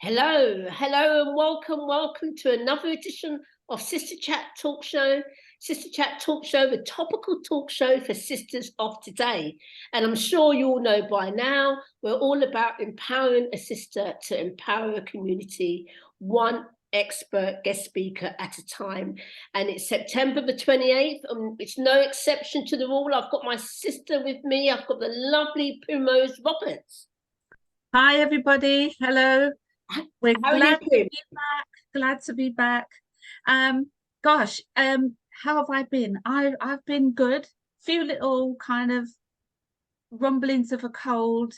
Hello, hello, and welcome to another edition of Sister Chat Talk Show. Sister Chat Talk Show, the topical talk show for sisters of today. And I'm sure you all know by now, we're all about empowering a sister to empower a community, one expert guest speaker at a time. And it's September the 28th, and it's no exception to the rule. I've got my sister with me. I've got the lovely Primrose Roberts. Hi, everybody. Hello. We're How glad are to you doing? be back. Glad to be back. How have I been? I've been good. Few little kind of rumblings of a cold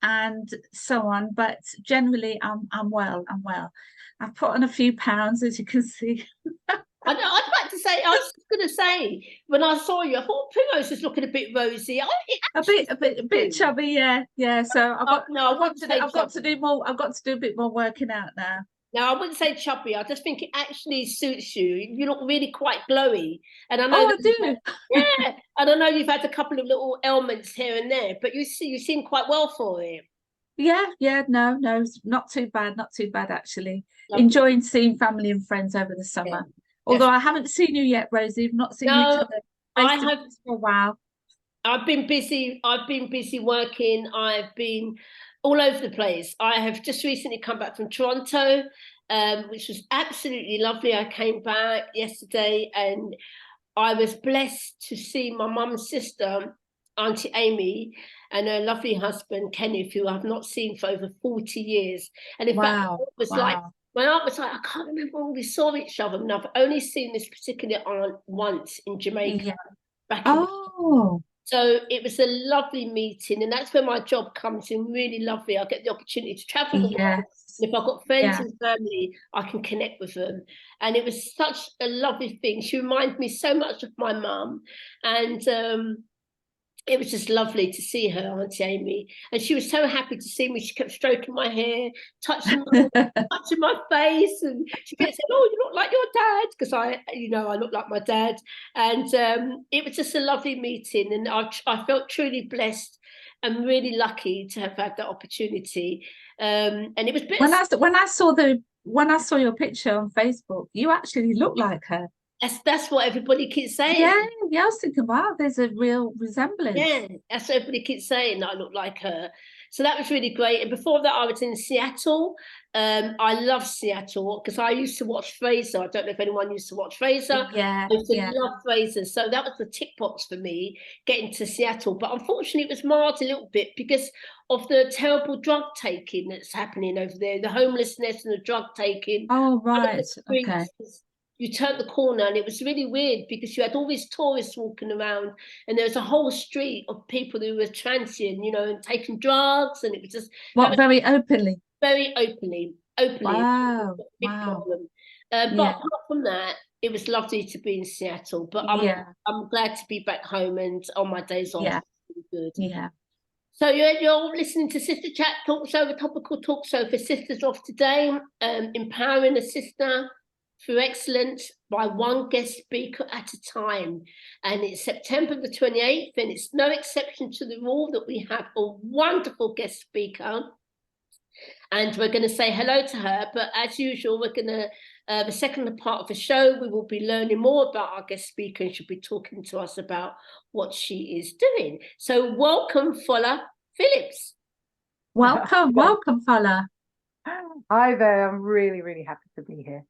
and so on, but generally I'm well. I'm well. I've put on a few pounds, as you can see. I'd like to say, I was going to say, when I saw you, I thought Primrose was looking a bit rosy. A bit chubby, yeah. So No, I wouldn't say I've got to chubby. do more. I've got to do a bit more working out now. No, I wouldn't say chubby. I just think it actually suits you. You look really quite glowy, and I know Oh, that I do. yeah, and I know you've had a couple of little ailments here and there, but you seem quite well for it. Yeah, no, it's not too bad actually. Lovely. Enjoying seeing family and friends over the Yeah, summer. Although definitely. I haven't seen you yet, Rosie. We've not seen each No, other I face to have. face for a while. I've been busy. I've been busy working. I've been all over the place. I have just recently come back from Toronto, which was absolutely lovely. I came back yesterday and I was blessed to see my mum's sister, Auntie Amy, and her lovely husband, Kenneth, who I've not seen for over 40 yeyears. And in fact, Wow, it was like, wow. my aunt was like, I can't remember when we saw each other. And I've only seen this particular aunt once in Jamaica Yeah. back in. Oh, So it was a lovely meeting, and that's where my job comes in really lovely. I get the opportunity to travel the world. yes. And if I've got friends Yeah. and family, I can connect with them. And it was such a lovely thing. She reminded me so much of my mum. And it was just lovely to see her, Auntie Amy. And she was so happy to see me. She kept stroking my hair, touching my face, and she kept saying, "Oh, you look like your dad," because I look like my dad. And it was just a lovely meeting, and I felt truly blessed and really lucky to have had that opportunity. And it was When I saw your picture on Facebook, you actually look like her. that's what everybody keeps saying. Yeah, I was thinking, wow, there's a real resemblance. Yeah, that's what everybody keeps saying, that I look like her. So that was really great. And before that, I was in Seattle. I love Seattle because I used to watch Fraser. I don't know if anyone used to watch Fraser. Yeah, I used to yeah. love Fraser. So that was the tick box for me getting to Seattle. But unfortunately, it was marred a little bit because of the terrible drug taking that's happening over there, the homelessness and the drug taking. Oh, One of right. the Okay. streets, you turned the corner and it was really weird because you had all these tourists walking around and there was a whole street of people who were transient, and taking drugs, and it was just that What, was very openly? very openly, Wow, a big wow. problem. But Yeah, apart from that, it was lovely to be in Seattle. But yeah, I'm glad to be back home and on my days off. yeah, It's really good. yeah. So you're listening to Sister Chat Talk Show, the topical talk show for sisters of today, empowering a sister through excellence by one guest speaker at a time. And it's September the 28th, and it's no exception to the rule that we have a wonderful guest speaker. And we're going to say hello to her. But as usual, we're going to, the second part of the show, we will be learning more about our guest speaker, and she'll be talking to us about what she is doing. So welcome, FOLA Phillips. Welcome, fella. Hi there. I'm really, really happy to be here.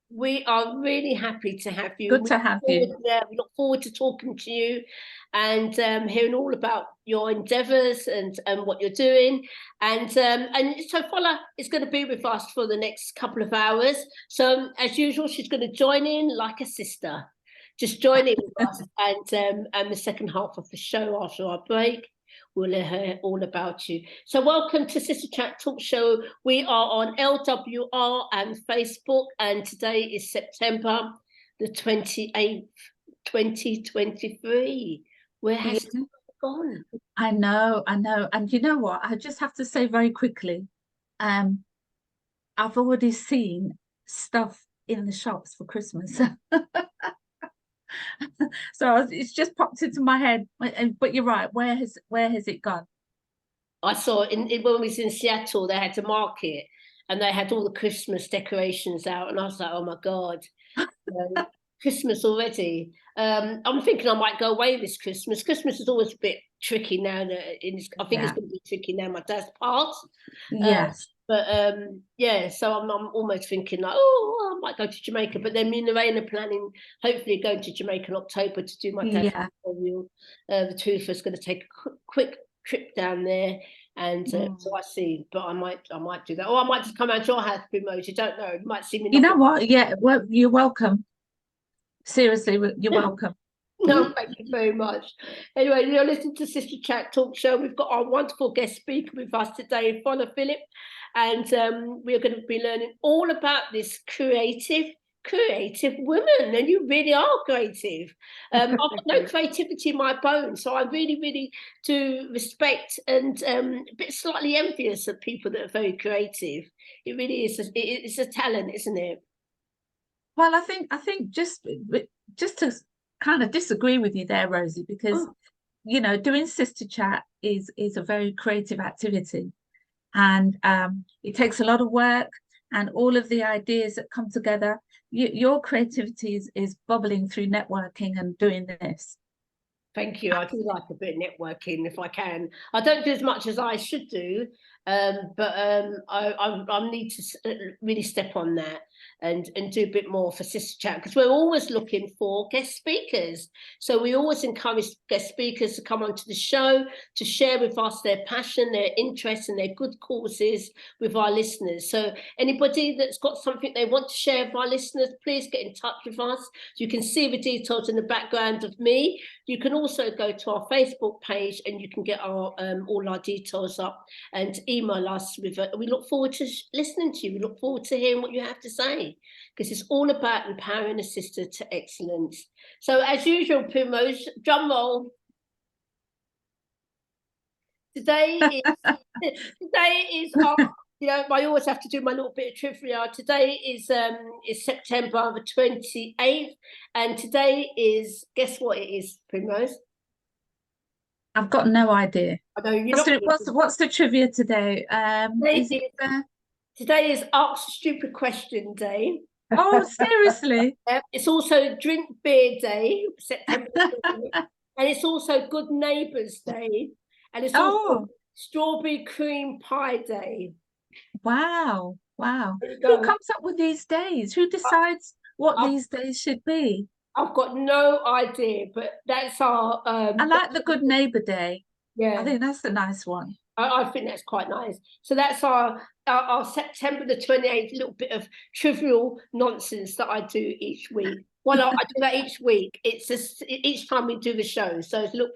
We are really happy to have you. Good to have you. We look forward to talking to you and hearing all about your endeavours and what you're doing. And so Fola is going to be with us for the next couple of hours. So as usual, she's going to join in like a sister. Just join in with us, and the second half of the show after our break, we'll let her all about you. So welcome to Sister Chat Talk Show. We are on LWR and Facebook, and today is September the 28th, 2023. Where has it gone? I know. And you know what? I just have to say very quickly, I've already seen stuff in the shops for Christmas. So it's just popped into my head. But you're right. Where has it gone? I saw when we was in Seattle, they had a market, and they had all the Christmas decorations out, and I was like, oh my God, Christmas already. I'm thinking I might go away this Christmas. Christmas is always a bit tricky now. I think it's going to be tricky now my dad's passed. Yes. Yeah, so I'm almost thinking like, oh, I might go to Jamaica. But then me and Lorraine are planning, hopefully going to Jamaica in October to do my dad's funeral. The two of us going to take a quick trip down there. And so I see, but I might do that. Or I might just come out to your house, Primrose. You don't know. You might see me. You know what? Yeah, well, you're welcome. Seriously, you're welcome. No, thank you very much. Anyway, you're listening to Sister Chat Talk Show. We've got our wonderful guest speaker with us today, FOLA PHILLIP, and we're going to be learning all about this creative woman, and you really are creative. I've got no creativity in my bones, so I really do respect and a bit slightly envious of people that are very creative. It really is. It's a talent, isn't it? Well, I think just to kind of disagree with you there, Rosie, because you know, doing Sister Chat is a very creative activity, and it takes a lot of work, and all of the ideas that come together. Your creativity is bubbling through networking and doing this. Thank you. I do like a bit of networking if I can. I don't do as much as I should do, but I need to really step on that and do a bit more for Sister Chat, because we're always looking for guest speakers. So we always encourage guest speakers to come onto the show to share with us their passion, their interests, and their good causes with our listeners. So anybody that's got something they want to share with our listeners, please get in touch with us. You can see the details in the background of me. You can also go to our Facebook page and you can get our all our details up and email us with it. We look forward to listening to you. We look forward to hearing what you have to say, because it's all about empowering a sister to excellence. So as usual, Primrose, drum roll. Today is our, you know, I always have to do my little bit of trivia. Today is September the 28th, and today is, guess what it is, Primrose? I've got no idea. I know what's the trivia today? Today is Ask a Stupid Question Day. Oh, seriously? It's also Drink Beer Day, September 20th, and it's also Good Neighbours Day, and it's also Strawberry Cream Pie Day. Wow. Who comes up with these days? Who decides what these days should be? I've got no idea, but that's our... I like the Good Neighbour Day. Yeah. I think that's a nice one. I think that's quite nice. So that's our September the 28th little bit of trivial nonsense that I do each week. Well, I do that each week. It's just each time we do the show. So it's a little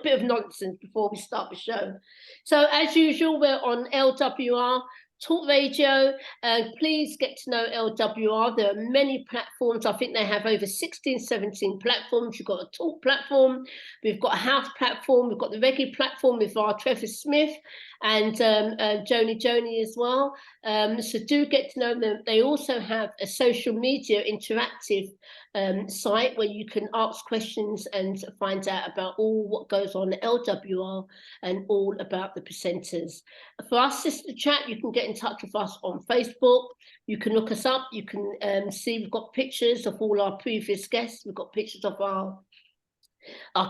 bit of nonsense before we start the show. So as usual, we're on LWR Talk Radio. Please get to know LWR. There are many platforms. I think they have over 16, 17 platforms. You've got a talk platform. We've got a house platform. We've got the reggae platform with our Trevor Smith and Joni as well. So do get to know them. They also have a social media interactive site where you can ask questions and find out about all what goes on at LWR and all about the presenters. For us, Sister Chat, you can get in touch with us on Facebook. You can look us up. You can see we've got pictures of all our previous guests. We've got pictures of our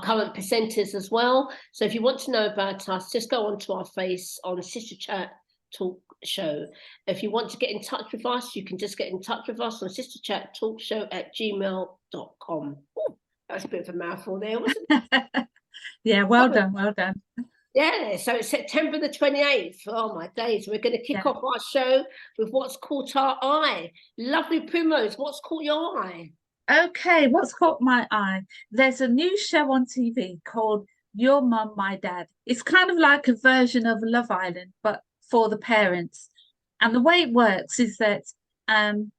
current presenters as well. So if you want to know about us, just go onto our face on Sister Chat Talk Show. If you want to get in touch with us, you can just get in touch with us on sisterchattalkshow@gmail.com. Oh, that's a bit of a mouthful there, wasn't it? Yeah, well done. Yeah, so it's September the 28th. Oh my days, we're going to kick off our show with what's caught our eye. Lovely Primrose, what's caught your eye? Okay, what's caught my eye? There's a new show on TV called Your Mum, My Dad. It's kind of like a version of Love Island, but for the parents. And the way it works is that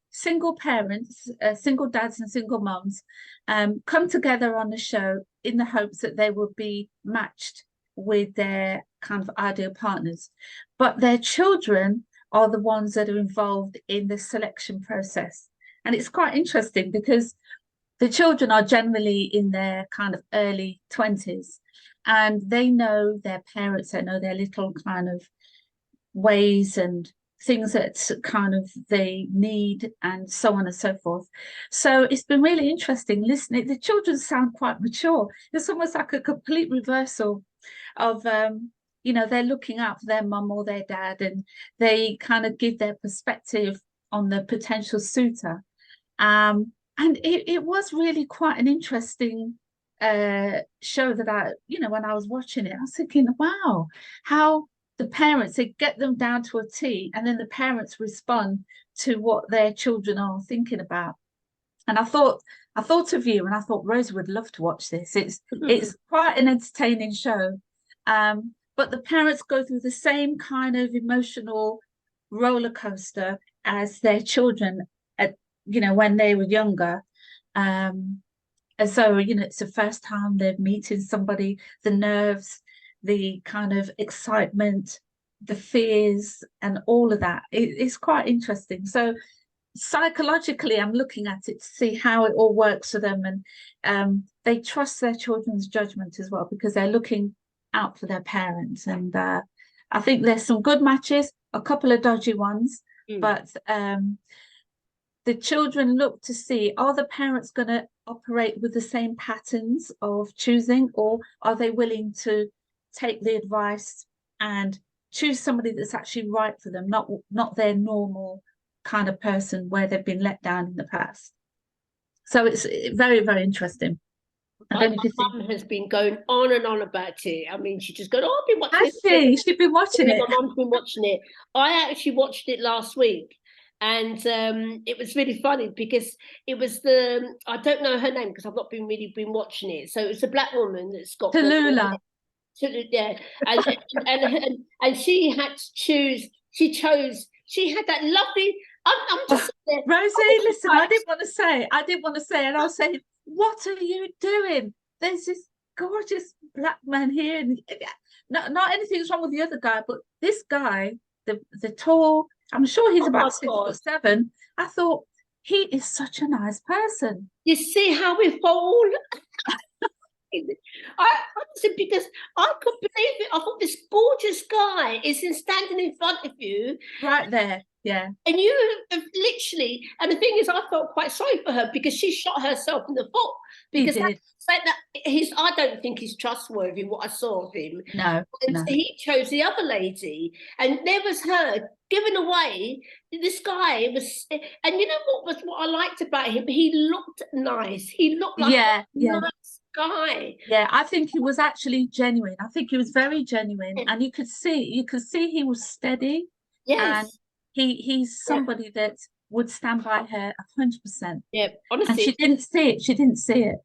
single parents, single dads and single mums come together on the show in the hopes that they will be matched with their kind of ideal partners. But their children are the ones that are involved in the selection process. And it's quite interesting because the children are generally in their kind of early 20s and they know their parents, they know their little kind of ways and things that kind of they need, and so on and so forth. So it's been really interesting listening. The children sound quite mature. It's almost like a complete reversal of you know, they're looking out for their mum or their dad, and they kind of give their perspective on the potential suitor. And it was really quite an interesting show that I, you know, when I was watching it, I was thinking, wow, how the parents, they get them down to a T, and then the parents respond to what their children are thinking about. And I thought of you, and I thought Rosie would love to watch this. It's quite an entertaining show. But the parents go through the same kind of emotional roller coaster as their children at, you know, when they were younger. And so, you know, it's the first time they're meeting somebody, the nerves, the kind of excitement, the fears, and all of that. It's quite interesting. So psychologically, I'm looking at it to see how it all works for them. And they trust their children's judgment as well, because they're looking out for their parents. And I think there's some good matches, a couple of dodgy ones, but the children look to see, are the parents going to operate with the same patterns of choosing, or are they willing to take the advice and choose somebody that's actually right for them, not their normal kind of person where they've been let down in the past. So it's very, very interesting. My mum has been going on and on about it. I mean, she just goes, oh, I've been watching it. Has she? She's been watching it. My mum's been watching it. I actually watched it last week, and it was really funny because it was I don't know her name because I've not been watching it. So it was a black woman that's got Tallulah. Yeah, and she had to choose. She had that lovely. I'm just Rosie. Listen, I didn't want to say, and I was saying, what are you doing? There's this gorgeous black man here, and not anything's wrong with the other guy, but this guy, the tall, I'm sure he's about 6'7". I thought, he is such a nice person. You see how we fall? I honestly, because I couldn't believe it. I thought this gorgeous guy is standing in front of you. Right there, yeah. And you have literally, and the thing is, I felt quite sorry for her because she shot herself in the foot. Because I don't think he's trustworthy, what I saw of him. No, and no. He chose the other lady, and there was her giving away. This guy was, and you know what I liked about him? He looked nice. He looked like a nice guy. Yeah, I think he was actually genuine. I think he was very genuine, and you could see he was steady. Yes. And he's somebody that would stand by her 100%. Yeah, honestly. And she didn't see it.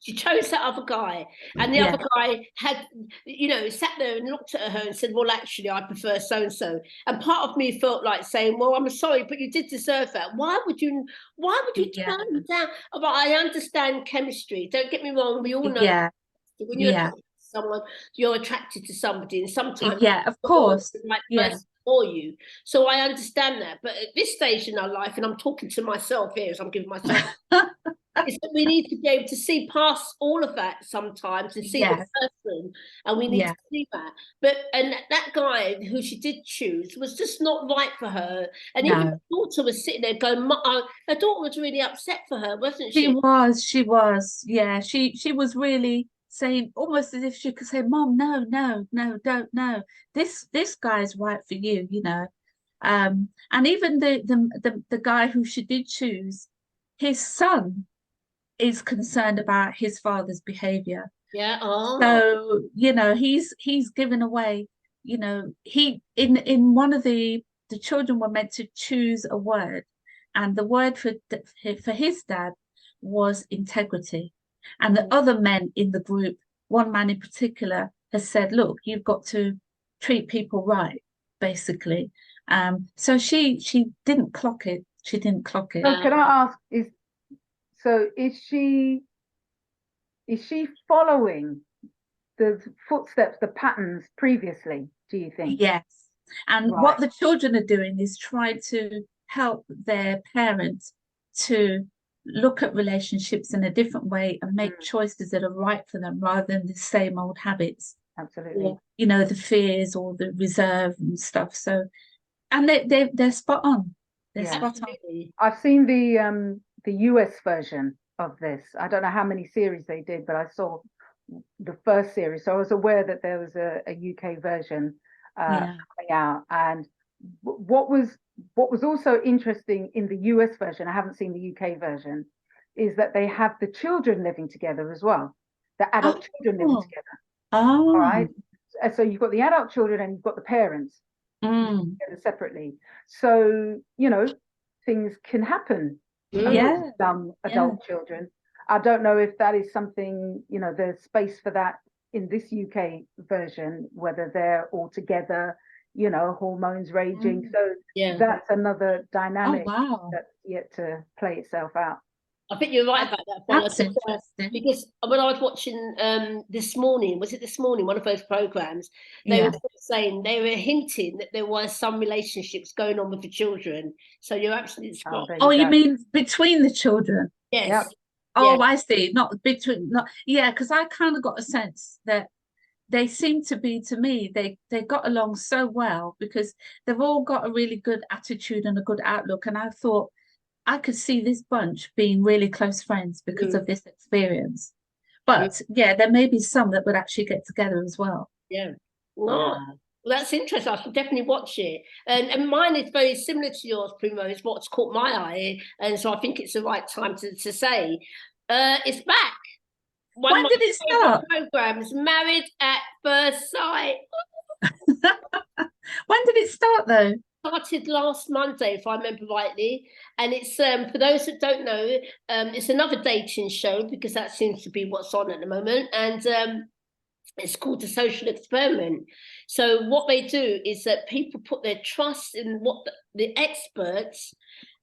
She chose that other guy, and the other guy had, you know, sat there and looked at her and said, well, actually, I prefer so-and-so. And part of me felt like saying, well, I'm sorry, but you did deserve that. Why would you turn me down? But I understand chemistry. Don't get me wrong. We all know when you're attracted to someone, you're attracted to somebody, and sometimes of course, the right person for you. So I understand that. But at this stage in our life, and I'm talking to myself here, as I'm giving myself is that we need to be able to see past all of that sometimes and see the person, and we need to see that. But that guy who she did choose was just not right for her. And even her daughter was sitting there going, her daughter was really upset for her, wasn't she? She was. Yeah, she was really saying, almost as if she could say, Mom, no, don't, no. This guy's right for you, you know. And even the guy who she did choose, his son is concerned about his father's behavior. Yeah. Oh. So, you know, he's given away, you know, he in one of the children were meant to choose a word, and the word for his dad was integrity. And the other men in the group, one man in particular, has said, look, you've got to treat people right, basically. So she didn't clock it. She didn't clock it. So can I ask, is she following the footsteps, the patterns previously, do you think? Yes. And what the children are doing is trying to help their parents to look at relationships in a different way and make choices that are right for them, rather than the same old habits. Absolutely. Or, you know, the fears or the reserve and stuff. So And they're spot on. They're Yeah. spot on. Absolutely. I've seen the US version of this. I don't know how many series they did, but I saw the first series, so I was aware that there was a UK version Yeah. coming out. And what was also interesting in the US version, I haven't seen the UK version, is that they have the children living together as well, the adult children living together. Oh. All right. So you've got the adult children and you've got the parents together separately. So, you know, things can happen Yeah. with some adult children. I don't know if that is something, you know, there's space for that in this UK version, whether they're all together, you know, hormones raging. So that's another dynamic that's yet to play itself out. I think you're right about that, FOLA. That's interesting. Because when I was watching this morning, was it this morning, one of those programs, they were saying, they were hinting that there was some relationships going on with the children. So you're absolutely spot on. Oh, you mean between the children? Yes. Yep. Oh, I see. Not between, not, yeah, because I kind of got a sense that they seem to be, to me, they got along so well because they've all got a really good attitude and a good outlook. And I thought I could see this bunch being really close friends because of this experience. But yeah, there may be some that would actually get together as well. Yeah. Well, that's interesting. I should definitely watch it. And mine is very similar to yours, Primrose, what's caught my eye. And so I think it's the right time to say, it's back. When did it start? Programs, Married at First Sight. When did it start though? Started last Monday, if I remember rightly, and it's for those that don't know, it's another dating show because that seems to be what's on at the moment, and it's called The Social Experiment. So what they do is that people put their trust in what the experts,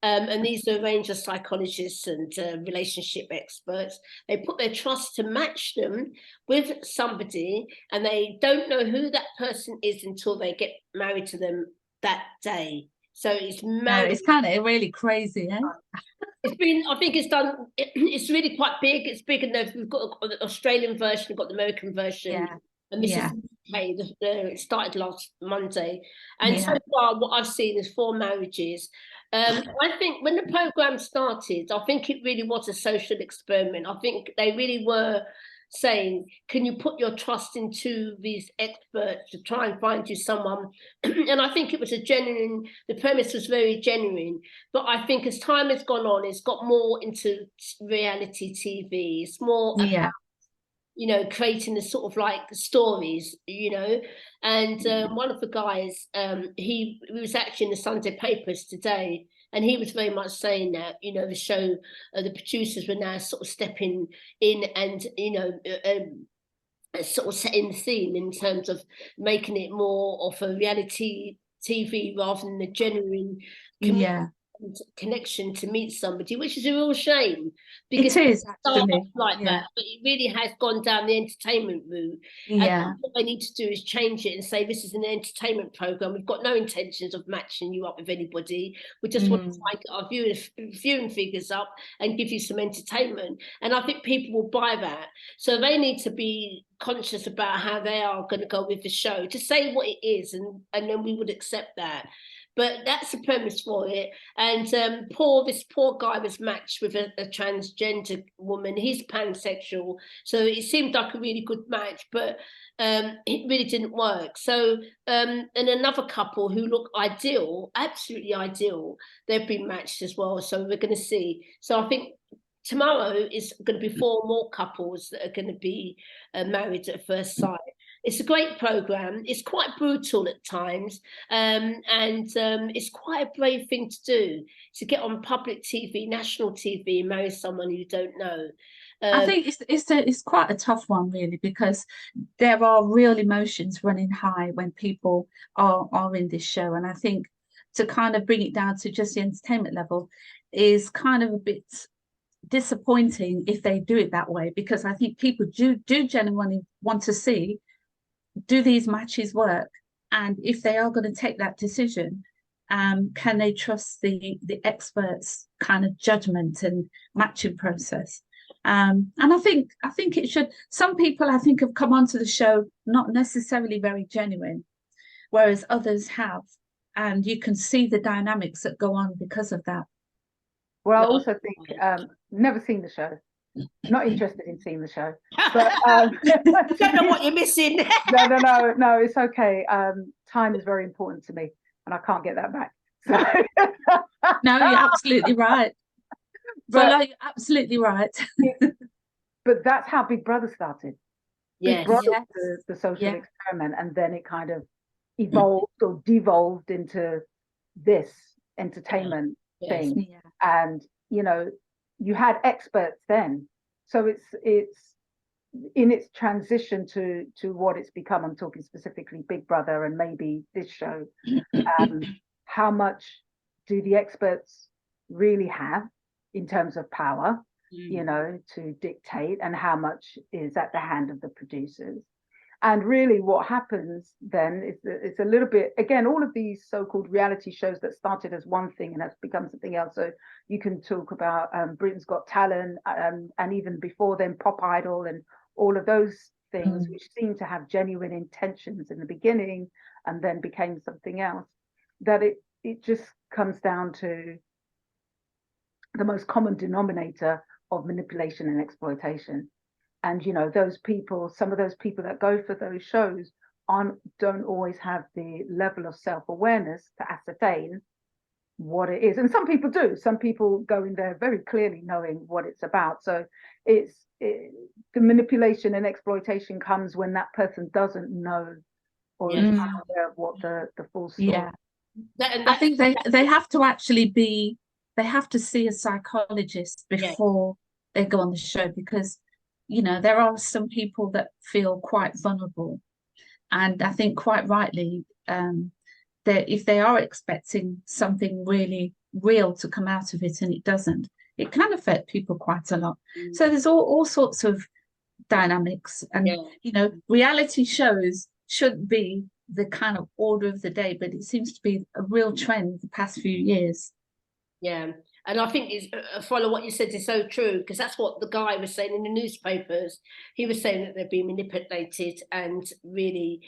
and these are a range of psychologists and relationship experts, they put their trust to match them with somebody, and they don't know who that person is until they get married to them that day. So it's married. It's kind of really crazy, eh? It's been, I think it's done, it's really quite big. It's big enough. We've got the Australian version, we've got the American version. And this is UK. It started last Monday. And so far, what I've seen is 4 marriages. I think when the program started, I think it really was a social experiment. I think they really were saying, can you put your trust into these experts to try and find you someone? And I think it was the premise was very genuine. But I think as time has gone on, it's got more into reality TV. It's more about, you know, creating the sort of like stories, you know. And one of the guys, he was actually in the Sunday papers today, and he was very much saying that, you know, the show, the producers were now sort of stepping in and, you know, sort of setting the scene in terms of making it more of a reality TV rather than a genuine connection to meet somebody, which is a real shame because it is actually like that, but it really has gone down the entertainment route. And what they need to do is change it and say, this is an entertainment program. We've got no intentions of matching you up with anybody. We just want to get our viewing figures up and give you some entertainment. And I think people will buy that. So they need to be conscious about how they are going to go with the show, to say what it is, and then we would accept that. But that's the premise for it. And this poor guy was matched with a transgender woman. He's pansexual. So it seemed like a really good match, but it really didn't work. So, and another couple who look ideal, absolutely ideal, they've been matched as well. So we're going to see. So I think tomorrow is going to be 4 more couples that are going to be married at first sight. It's a great program. It's quite brutal at times, and it's quite a brave thing to do, to get on public TV, national TV, and marry someone you don't know. I think it's quite a tough one, really, because there are real emotions running high when people are in this show, and I think to kind of bring it down to just the entertainment level is kind of a bit disappointing if they do it that way, because I think people do genuinely want to see, do these matches work, and if they are going to take that decision, can they trust the experts' kind of judgment and matching process? And I think it should. Some people, I think, have come onto the show not necessarily very genuine, whereas others have and you can see the dynamics that go on because of that. Well, I No. also think, never seen the show, not interested in seeing the show, but You don't know what you're missing. no, it's okay. Time is very important to me, and I can't get that back. So, No, you're absolutely right. But- Follow, you're absolutely right. but that's how Big Brother started. Yes. Big Brother Yes. was the social Yeah. experiment, and then it kind of evolved or devolved into this entertainment Yes. thing. Yeah. And you know, you had experts then, so it's in its transition to what it's become. I'm talking specifically Big Brother and maybe this show. How much do the experts really have in terms of power, you know, to dictate, and how much is at the hand of the producers? And really what happens then is that it's a little bit, again, all of these so-called reality shows that started as one thing and has become something else. So you can talk about Britain's Got Talent, and even before then Pop Idol, and all of those things which seem to have genuine intentions in the beginning and then became something else, that it just comes down to the most common denominator of manipulation and exploitation. And you know, those people, some of those people that go for those shows don't always have the level of self-awareness to ascertain what it is. And some people do. Some people go in there very clearly knowing what it's about. So the manipulation and exploitation comes when that person doesn't know or is unaware of what the full story. Yeah. I think they have to actually they have to see a psychologist before they go on the show, because you know, there are some people that feel quite vulnerable, and I think quite rightly that if they are expecting something really real to come out of it and it doesn't, it can affect people quite a lot. So there's all sorts of dynamics, and you know, reality shows shouldn't be the kind of order of the day, but it seems to be a real trend the past few years. Yeah, and I think it's follow what you said is so true, because that's what the guy was saying in the newspapers. He was saying that they're being manipulated, and really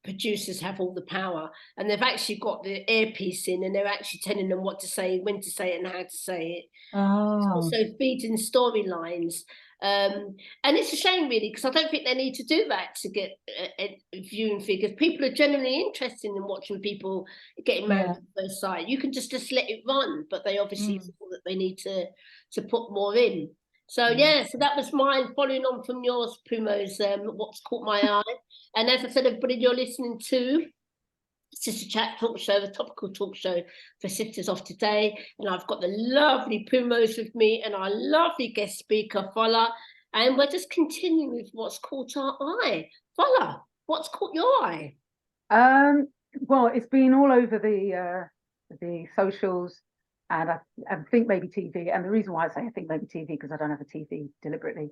producers have all the power, and they've actually got the earpiece in, and they're actually telling them what to say, when to say it, and how to say it. It's also feeding storylines. And it's a shame, really, because I don't think they need to do that to get viewing figures. People are generally interested in watching people getting married at first sight. You can just let it run, but they obviously feel that they need to put more in. So so that was mine, following on from yours, Primrose. What's caught my eye, and as I said, everybody, you're listening to Sister Chat talk show, the topical talk show for sisters of today, and I've got the lovely Primrose with me and our lovely guest speaker FOLA, and we're just continuing with what's caught our eye. FOLA, what's caught your eye? Well, it's been all over the socials, and I think maybe TV. And the reason why I say I think maybe TV, because I don't have a TV deliberately,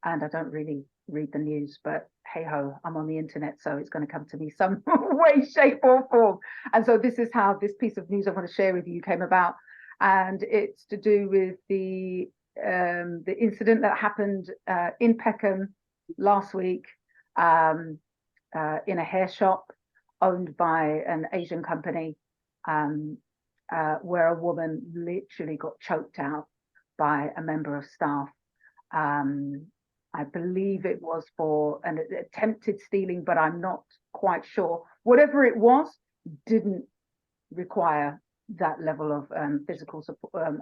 and I don't really read the news, but hey ho, I'm on the internet, so it's going to come to me some way, shape or form. And so this is how this piece of news I want to share with you came about, and it's to do with the incident that happened in Peckham last week, in a hair shop owned by an Asian company, where a woman literally got choked out by a member of staff. I believe it was for an attempted stealing, but I'm not quite sure. Whatever it was, didn't require that level of physical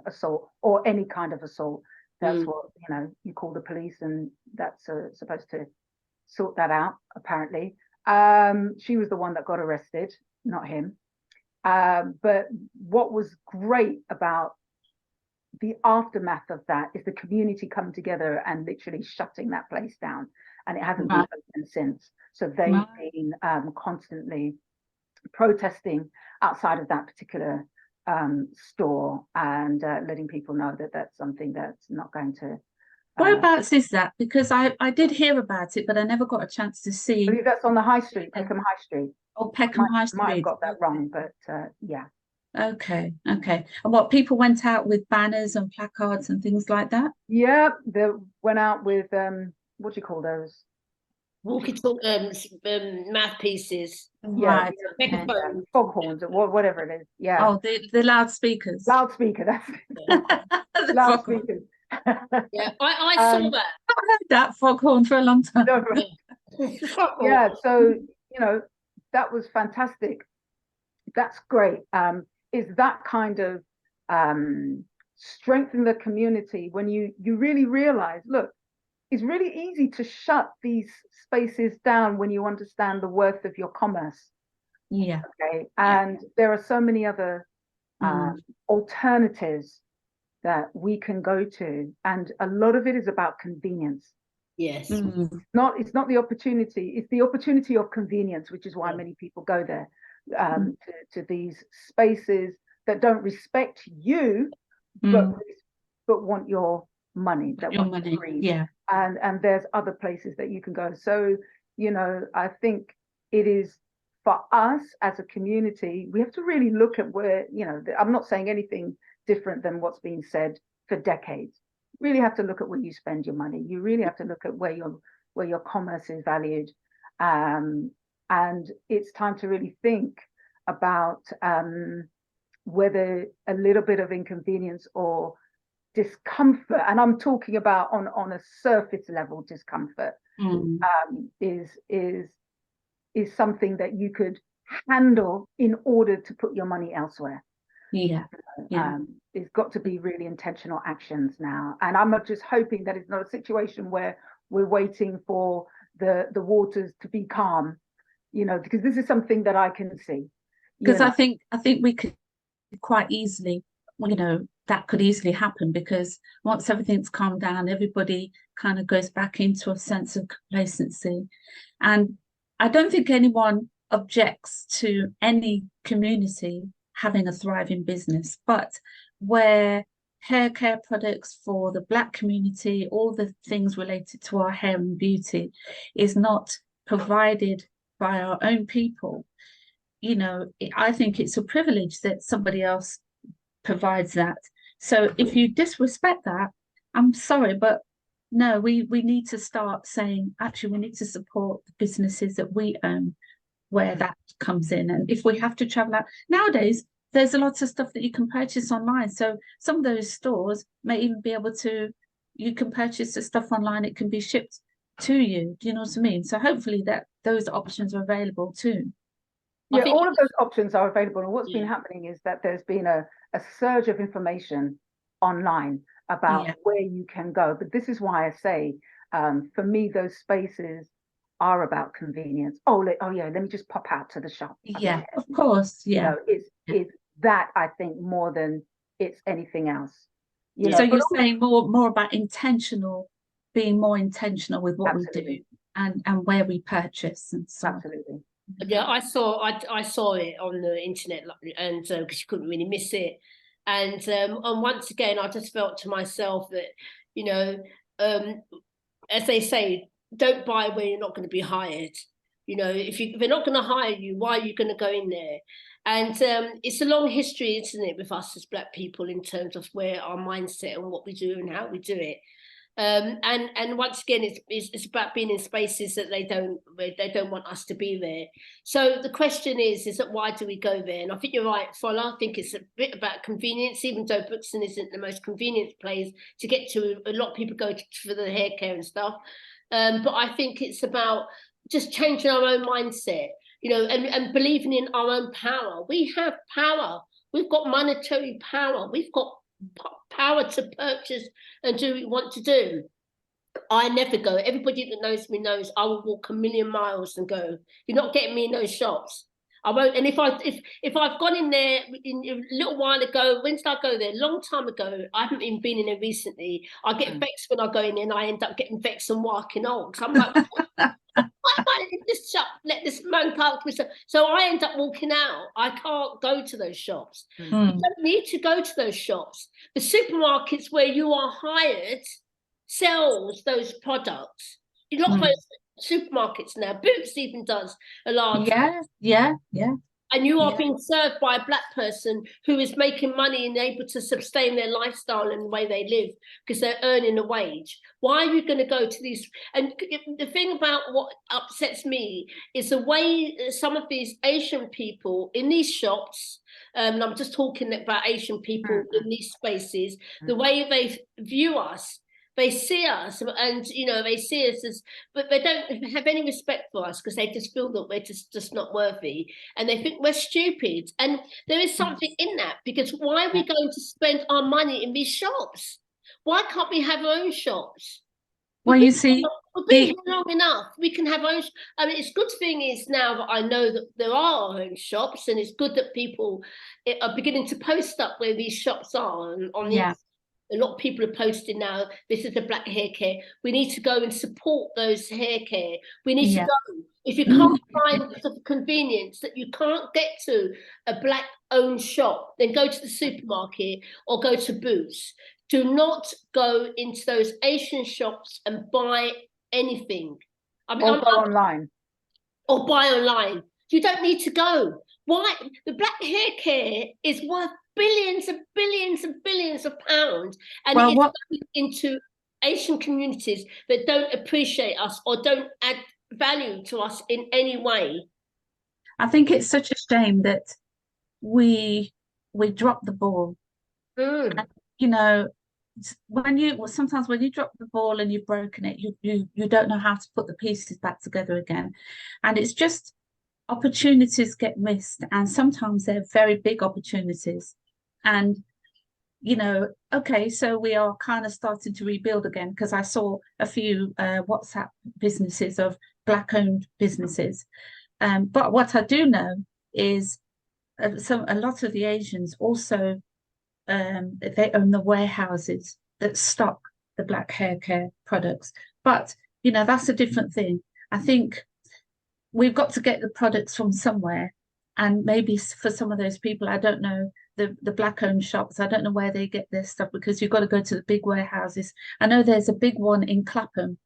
assault or any kind of assault. That's what, you know, you call the police, and that's supposed to sort that out, apparently. She was the one that got arrested, not him. But what was great about the aftermath of that is the community coming together and literally shutting that place down, and it hasn't been open since. So they've been constantly protesting outside of that particular store, and letting people know that that's something that's not going to. Whereabouts is that? Because I did hear about it, but I never got a chance to see. I believe that's on the High Street, Peckham High Street. Oh, Peckham High Street. Might have got that wrong, but yeah. Okay. And what, people went out with banners and placards and things like that? Yeah, they went out with what do you call those? walkie-talkie, mouthpieces, Yeah, Right. and, Okay. foghorns or whatever it is. Yeah. Oh, the loudspeakers. Loudspeaker, that's it. The foghorn. Loudspeakers. yeah, I saw Um, that. I've heard that foghorn for a long time. No, yeah, Yeah. so that was fantastic. That's great. Is that kind of strengthen the community when you really realize, look, it's really easy to shut these spaces down when you understand the worth of your commerce. Yeah. Okay, and there are so many other alternatives that we can go to, and a lot of it is about convenience. Yes. It's not the opportunity, it's the opportunity of convenience, which is why many people go there, to these spaces that don't respect you, but want your money, that Your want money. your greed. Yeah. And there's other places that you can go. So, I think it is for us as a community, we have to really look at where, I'm not saying anything different than what's been said for decades. Really have to look at where you spend your money. You really have to look at where your commerce is valued. And it's time to really think about whether a little bit of inconvenience or discomfort, and I'm talking about on a surface level discomfort, is something that you could handle in order to put your money elsewhere. Yeah. It's got to be really intentional actions now, and I'm just hoping that it's not a situation where we're waiting for the waters to be calm, because this is something that I can see. Because I think we could quite easily, that could easily happen, because once everything's calmed down, everybody kind of goes back into a sense of complacency. And I don't think anyone objects to any community having a thriving business, but where hair care products for the Black community, all the things related to our hair and beauty, is not provided by our own people, I think it's a privilege that somebody else provides that. So if you disrespect that, I'm sorry, but no, we need to start saying, actually, we need to support the businesses that we own, where that comes in. And if we have to travel out, nowadays, there's a lot of stuff that you can purchase online. So some of those stores may even be able to, you can purchase the stuff online, it can be shipped to you. Do you know what I mean? So hopefully those options are available too. Yeah, all of those options are available. And what's been happening is that there's been a surge of information online about where you can go. But this is why I say, for me, those spaces are about convenience. Let me just pop out to the shop. Yeah, of course. Yeah. It's that, I think, more than it's anything else. So you're saying more about being more intentional with what we do and where we purchase and so. Absolutely. Yeah, I saw it on the internet, and because you couldn't really miss it, and once again, I just felt to myself that, as they say, don't buy where you're not going to be hired. If they're not going to hire you, why are you going to go in there? And it's a long history, isn't it, with us as Black people in terms of where our mindset and what we do and how we do it. And once again, it's about being in spaces that they don't want us to be there. So the question is that why do we go there? And I think you're right, FOLA. I think it's a bit about convenience, even though Brookston isn't the most convenient place to get to. A lot of people go for the hair care and stuff. But I think it's about just changing our own mindset, and believing in our own power. We have power. We've got monetary power. We've got power to purchase and do what we want to do. I never go. Everybody that knows me knows I will walk a million miles and go. You're not getting me in those shops. I won't. And if I've gone in there a little while ago, when did I go there? A long time ago. I haven't even been in there recently. I get vexed when I go in there, and I end up getting vexed and walking on. Because I'm like, why might this shop let this man park me? So I end up walking out. I can't go to those shops. You don't need to go to those shops. The supermarkets where you are hired sells those products. A lot of those supermarkets now, Boots even does a large. Yeah. And you are Yeah. being served by a black person who is making money and able to sustain their lifestyle and the way they live because they're earning a wage. Why are you going to go to these? And the thing about what upsets me is the way some of these Asian people in these shops, and I'm just talking about Asian people in these spaces, the way they view us. They see us and, you know, they see us as, but they don't have any respect for us because they just feel that we're just not worthy and they think we're stupid. And there is something in that, because why are we going to spend our money in these shops? Why can't we have our own shops? Well, you see, we've been here long enough. We can have our own. I mean, it's good thing is now that I know that there are our own shops, and it's good that people are beginning to post up where these shops are on the. A lot of people are posting now, this is a black hair care. We need to go and support those hair care. We need to go. If you can't find the convenience that you can't get to a black owned shop, then go to the supermarket or go to Boots. Do not go into those Asian shops and buy anything. I mean, or go online. Or buy online. You don't need to go. Why? The black hair care is worth billions and billions and billions of pounds, and it's going into Asian communities that don't appreciate us or don't add value to us in any way. I think it's such a shame that we dropped the ball. And, you know, sometimes when you drop the ball and you've broken it, you don't know how to put the pieces back together again, and it's just opportunities get missed, and sometimes they're very big opportunities. And, you know, okay, so we are kind of starting to rebuild again, because I saw a few WhatsApp businesses of black-owned businesses. But what I do know is a lot of the Asians also, they own the warehouses that stock the black hair care products. But, you know, that's a different thing. I think we've got to get the products from somewhere. And maybe for some of those people, I don't know, the black-owned shops, I don't know where they get their stuff, because you've got to go to the big warehouses. I know there's a big one in Clapham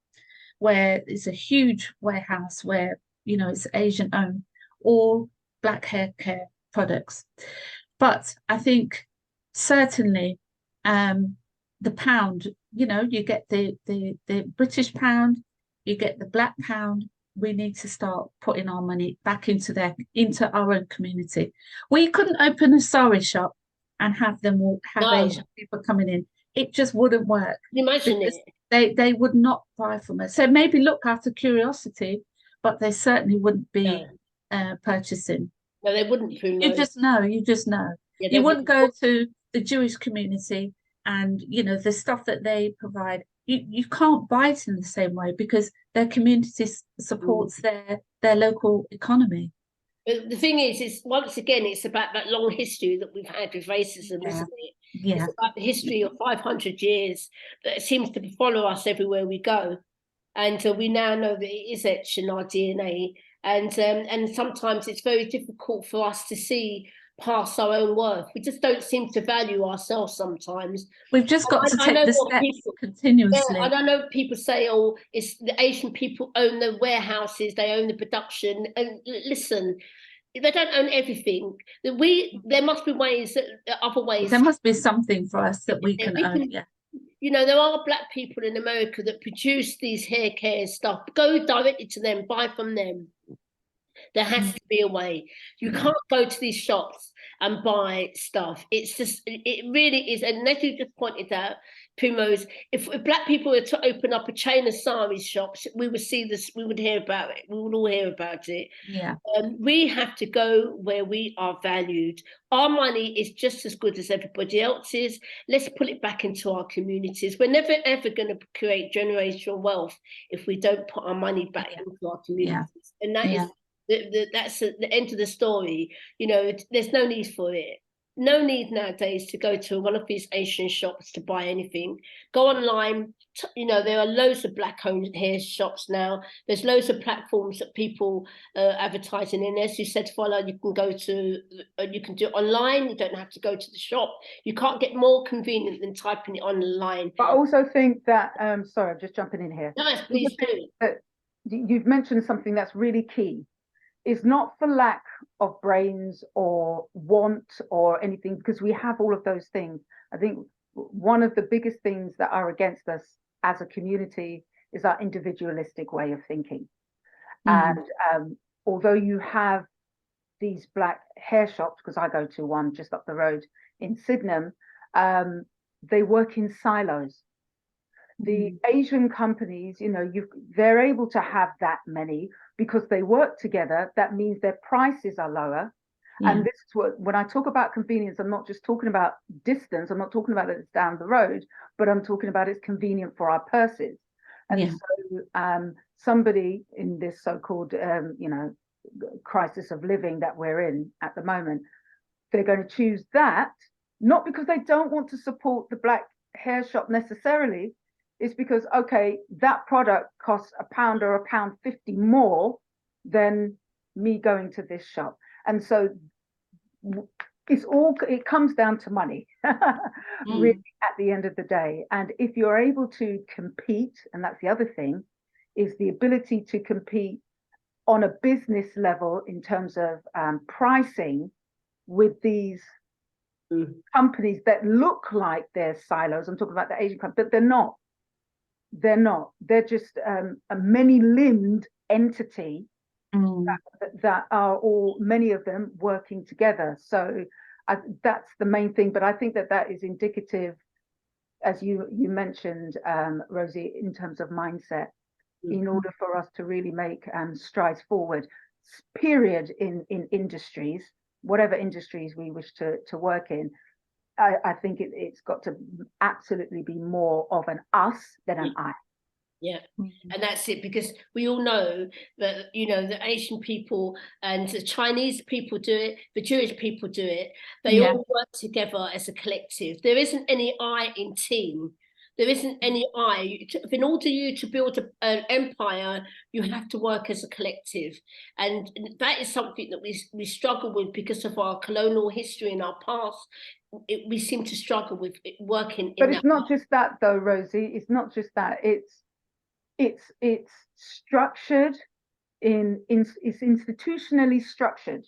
where it's a huge warehouse where, you know, it's Asian-owned, all black hair care products. But I think certainly the pound, you know, you get the British pound, you get the black pound. We need to start putting our money back into our own community. We couldn't open a sari shop and have them all Asian people coming in. It just wouldn't work. Imagine it. They would not buy from us. So maybe look out of curiosity, but they certainly wouldn't be purchasing. No, they wouldn't. You just know. Yeah, you wouldn't go to the Jewish community and, you know, the stuff that they provide. You can't buy it in the same way because their community supports their local economy. But the thing is once again, it's about that long history that we've had with racism, isn't it? Yeah. It's about the history of 500 years that seems to follow us everywhere we go. And we now know that it is etched in our DNA. And sometimes it's very difficult for us to see past our own worth. We just don't seem to value ourselves sometimes. We've just got to take the steps continuously. Yeah, I know people say, oh, it's the Asian people own the warehouses, they own the production. And listen, they don't own everything. There must be other ways. There must be something for us that we can own, yeah. You know, there are black people in America that produce these hair care stuff. Go directly to them, buy from them. There has to be a way. You can't go to these shops and buy stuff. It's just, it really is. And as you just pointed out, Primrose, if black people were to open up a chain of sari shops, we would see this, we would hear about it. We would all hear about it. Yeah. We have to go where we are valued. Our money is just as good as everybody else's. Let's put it back into our communities. We're never, ever going to create generational wealth if we don't put our money back into our communities. And that is, that's the end of the story. You know, there's no need for it. No need nowadays to go to one of these Asian shops to buy anything. Go online. You know, there are loads of black-owned hair shops now. There's loads of platforms that people are advertising in. As you said, FOLA, you can go to, you can do it online. You don't have to go to the shop. You can't get more convenient than typing it online. But I also think that, sorry, I'm just jumping in here. Nice, please do. You've mentioned something that's really key. it's not for lack of brains or want or anything, because we have all of those things. I think one of the biggest things that are against us as a community is our individualistic way of thinking. And although you have these black hair shops, because I go to one just up the road in Sydenham, they work in silos. The Asian companies, you know, they're able to have that many because they work together. That means their prices are lower. And this is what, when I talk about convenience, I'm not just talking about distance. I'm not talking about that it's down the road, but I'm talking about it's convenient for our purses. And so somebody in this so-called, you know, crisis of living that we're in at the moment, they're going to choose that, not because they don't want to support the black hair shop necessarily. It's because, okay, that product costs £1 or £1.50 more than me going to this shop. And so it comes down to money, really, at the end of the day. And if you're able to compete, and that's the other thing, is the ability to compete on a business level in terms of pricing with these companies that look like they're silos. I'm talking about the Asian companies, but they're not. They're not. They're just a many-limbed entity that are all, many of them working together. So that's the main thing. But I think that is indicative, as you mentioned, Rosie, in terms of mindset, in order for us to really make strides forward, period, in industries, whatever industries we wish to work in. I think it's got to absolutely be more of an us than an I. Yeah, and that's it, because we all know that, you know, the Asian people and the Chinese people do it, the Jewish people do it. They all work together as a collective. There isn't any I in team. There isn't any I. In order you to build an empire, you have to work as a collective. And that is something that we struggle with because of our colonial history and our past. We seem to struggle with working. But it's not just that, though, Rosie. It's not just that. It's structured it's institutionally structured.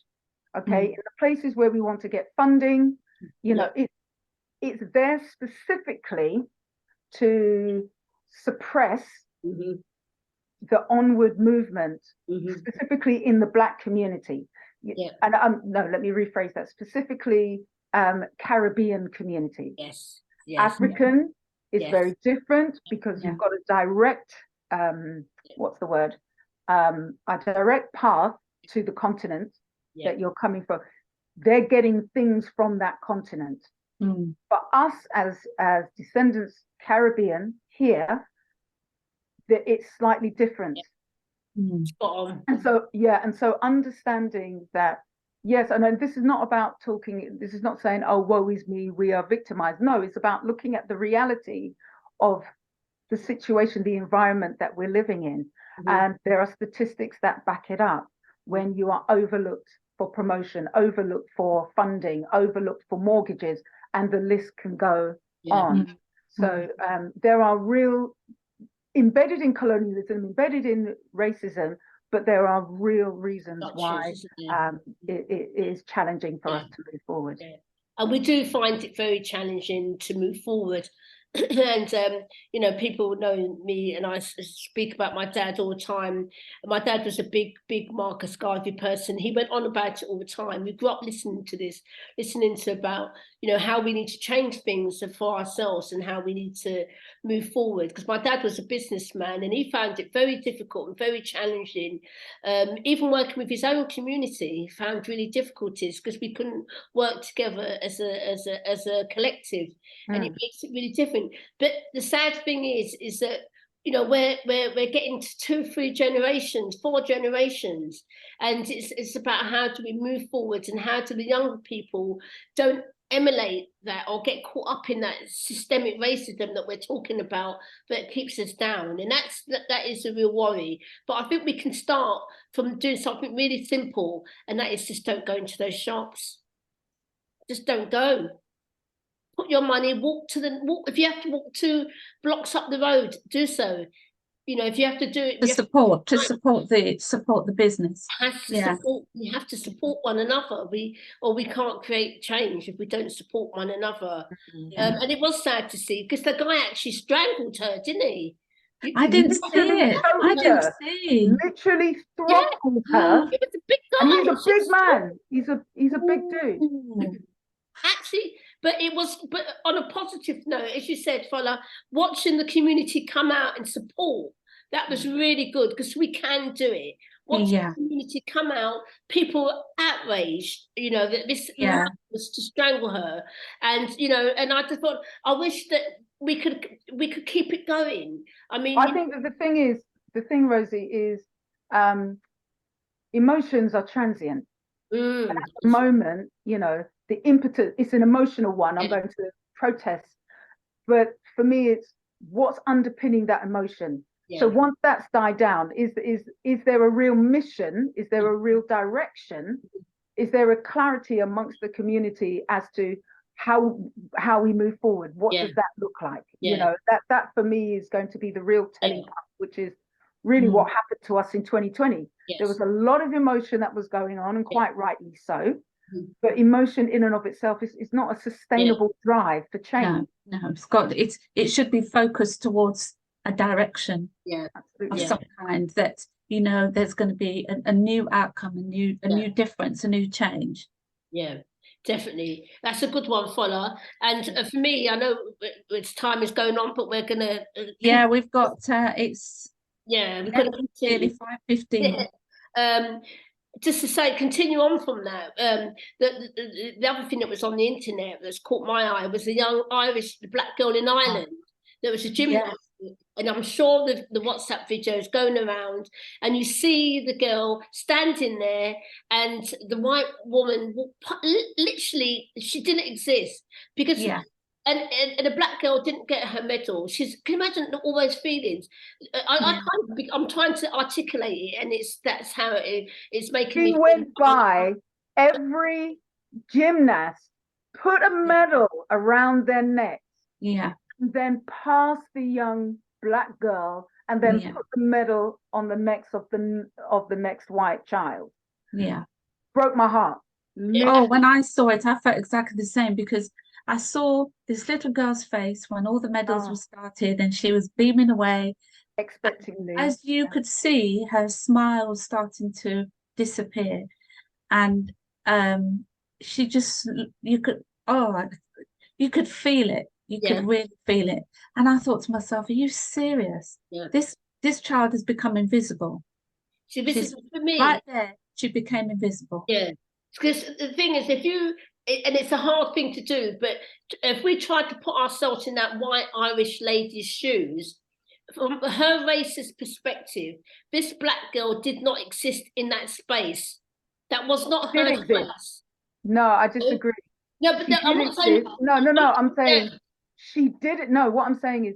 Okay, in the places where we want to get funding, you know, it's there specifically to suppress the onward movement, specifically in the Black community. And no, let me rephrase that. Specifically, Caribbean community. African is very different, because you've got a direct, what's the word? A direct path to the continent that you're coming from. They're getting things from that continent. For us as descendants Caribbean here, it's slightly different. And so understanding that, yes, and this is not about talking, this is not saying, oh, woe is me, we are victimized. No, it's about looking at the reality of the situation, the environment that we're living in. And there are statistics that back it up. When you are overlooked for promotion, overlooked for funding, overlooked for mortgages, and the list can go on. So there are real, embedded in colonialism, embedded in racism, but there are real reasons why it is challenging for us to move forward. And we do find it very challenging to move forward. And you know, people know me, and I speak about my dad all the time. My dad was a big Marcus Garvey person. He went on about it all the time. We grew up listening to this, listening to about, you know, how we need to change things for ourselves and how we need to move forward. Because my dad was a businessman, and he found it very difficult and very challenging. Even working with his own community, he found really difficulties because we couldn't work together as a collective, and it makes it really different. But the sad thing is that, you know, we're getting to 2, 3 generations, 4 generations, and it's about how do we move forward, and how do the younger people don't emulate that or get caught up in that systemic racism that we're talking about that keeps us down. And that is a real worry. But I think we can start from doing something really simple, and that is just don't go into those shops. Just don't go. Put your money, walk. If you have to walk 2 blocks up the road, do so. you know, if you have to do it, To you support the business. have to Yeah. support. We have to support one another. We can't create change if we don't support one another. Yeah. And it was sad to see because the guy actually strangled her, didn't he? I didn't see it. I didn't see. Literally throttled her. He was a big guy. And he's a big man. He's a big dude. Ooh. Actually, but on a positive note, as you said, Fola, watching the community come out and support, that was really good because we can do it. Watching the community come out, people were outraged, you know, that this man was to strangle her. And, you know, and I just thought, I wish that we could keep it going. I mean, I think that the thing, Rosie, is emotions are transient. And at the moment, you know, the impetus, it's an emotional one. I'm going to protest. But for me, it's what's underpinning that emotion. So once that's died down, is there a real mission? Is there a real direction? Is there a clarity amongst the community as to how we move forward? What does that look like? You know, that for me is going to be the real telling part, which is really what happened to us in 2020. There was a lot of emotion that was going on, and quite rightly so. But emotion in and of itself is not a sustainable drive for change. No, it should be focused towards a direction of some kind, that, you know, there's going to be a new outcome, a new difference, a new change. Yeah, definitely. That's a good one, Fola. And for me, I know it's time is going on, but we're gonna we've got it's we're gonna continue. 5:15. Just to say, continue on from that. The other thing that was on the internet that's caught my eye was the young black girl in Ireland. There was a gymnast, and I'm sure the WhatsApp video is going around, and you see the girl standing there, and the white woman, literally, she didn't exist because. And the black girl didn't get her medal. Can you imagine all those feelings? I'm trying to articulate it, and that's how it's making me. She went by every gymnast, put a medal around their necks, and then passed the young black girl, and then put the medal on the necks of the next white child. Broke my heart. Oh, when I saw it, I felt exactly the same, because I saw this little girl's face when all the medals were started, and she was beaming away. Expectingly. As you could see, her smile was starting to disappear. And she just, you could feel it. You could really feel it. And I thought to myself, are you serious? This child has become invisible. See, this is for me. Right there, she became invisible. Yeah. Because the thing is, and it's a hard thing to do, but if we try to put ourselves in that white Irish lady's shoes, from her racist perspective, this black girl did not exist in that space. That was not her space. No, I disagree. No, but I'm not saying. No, I'm saying she didn't. No, what I'm saying is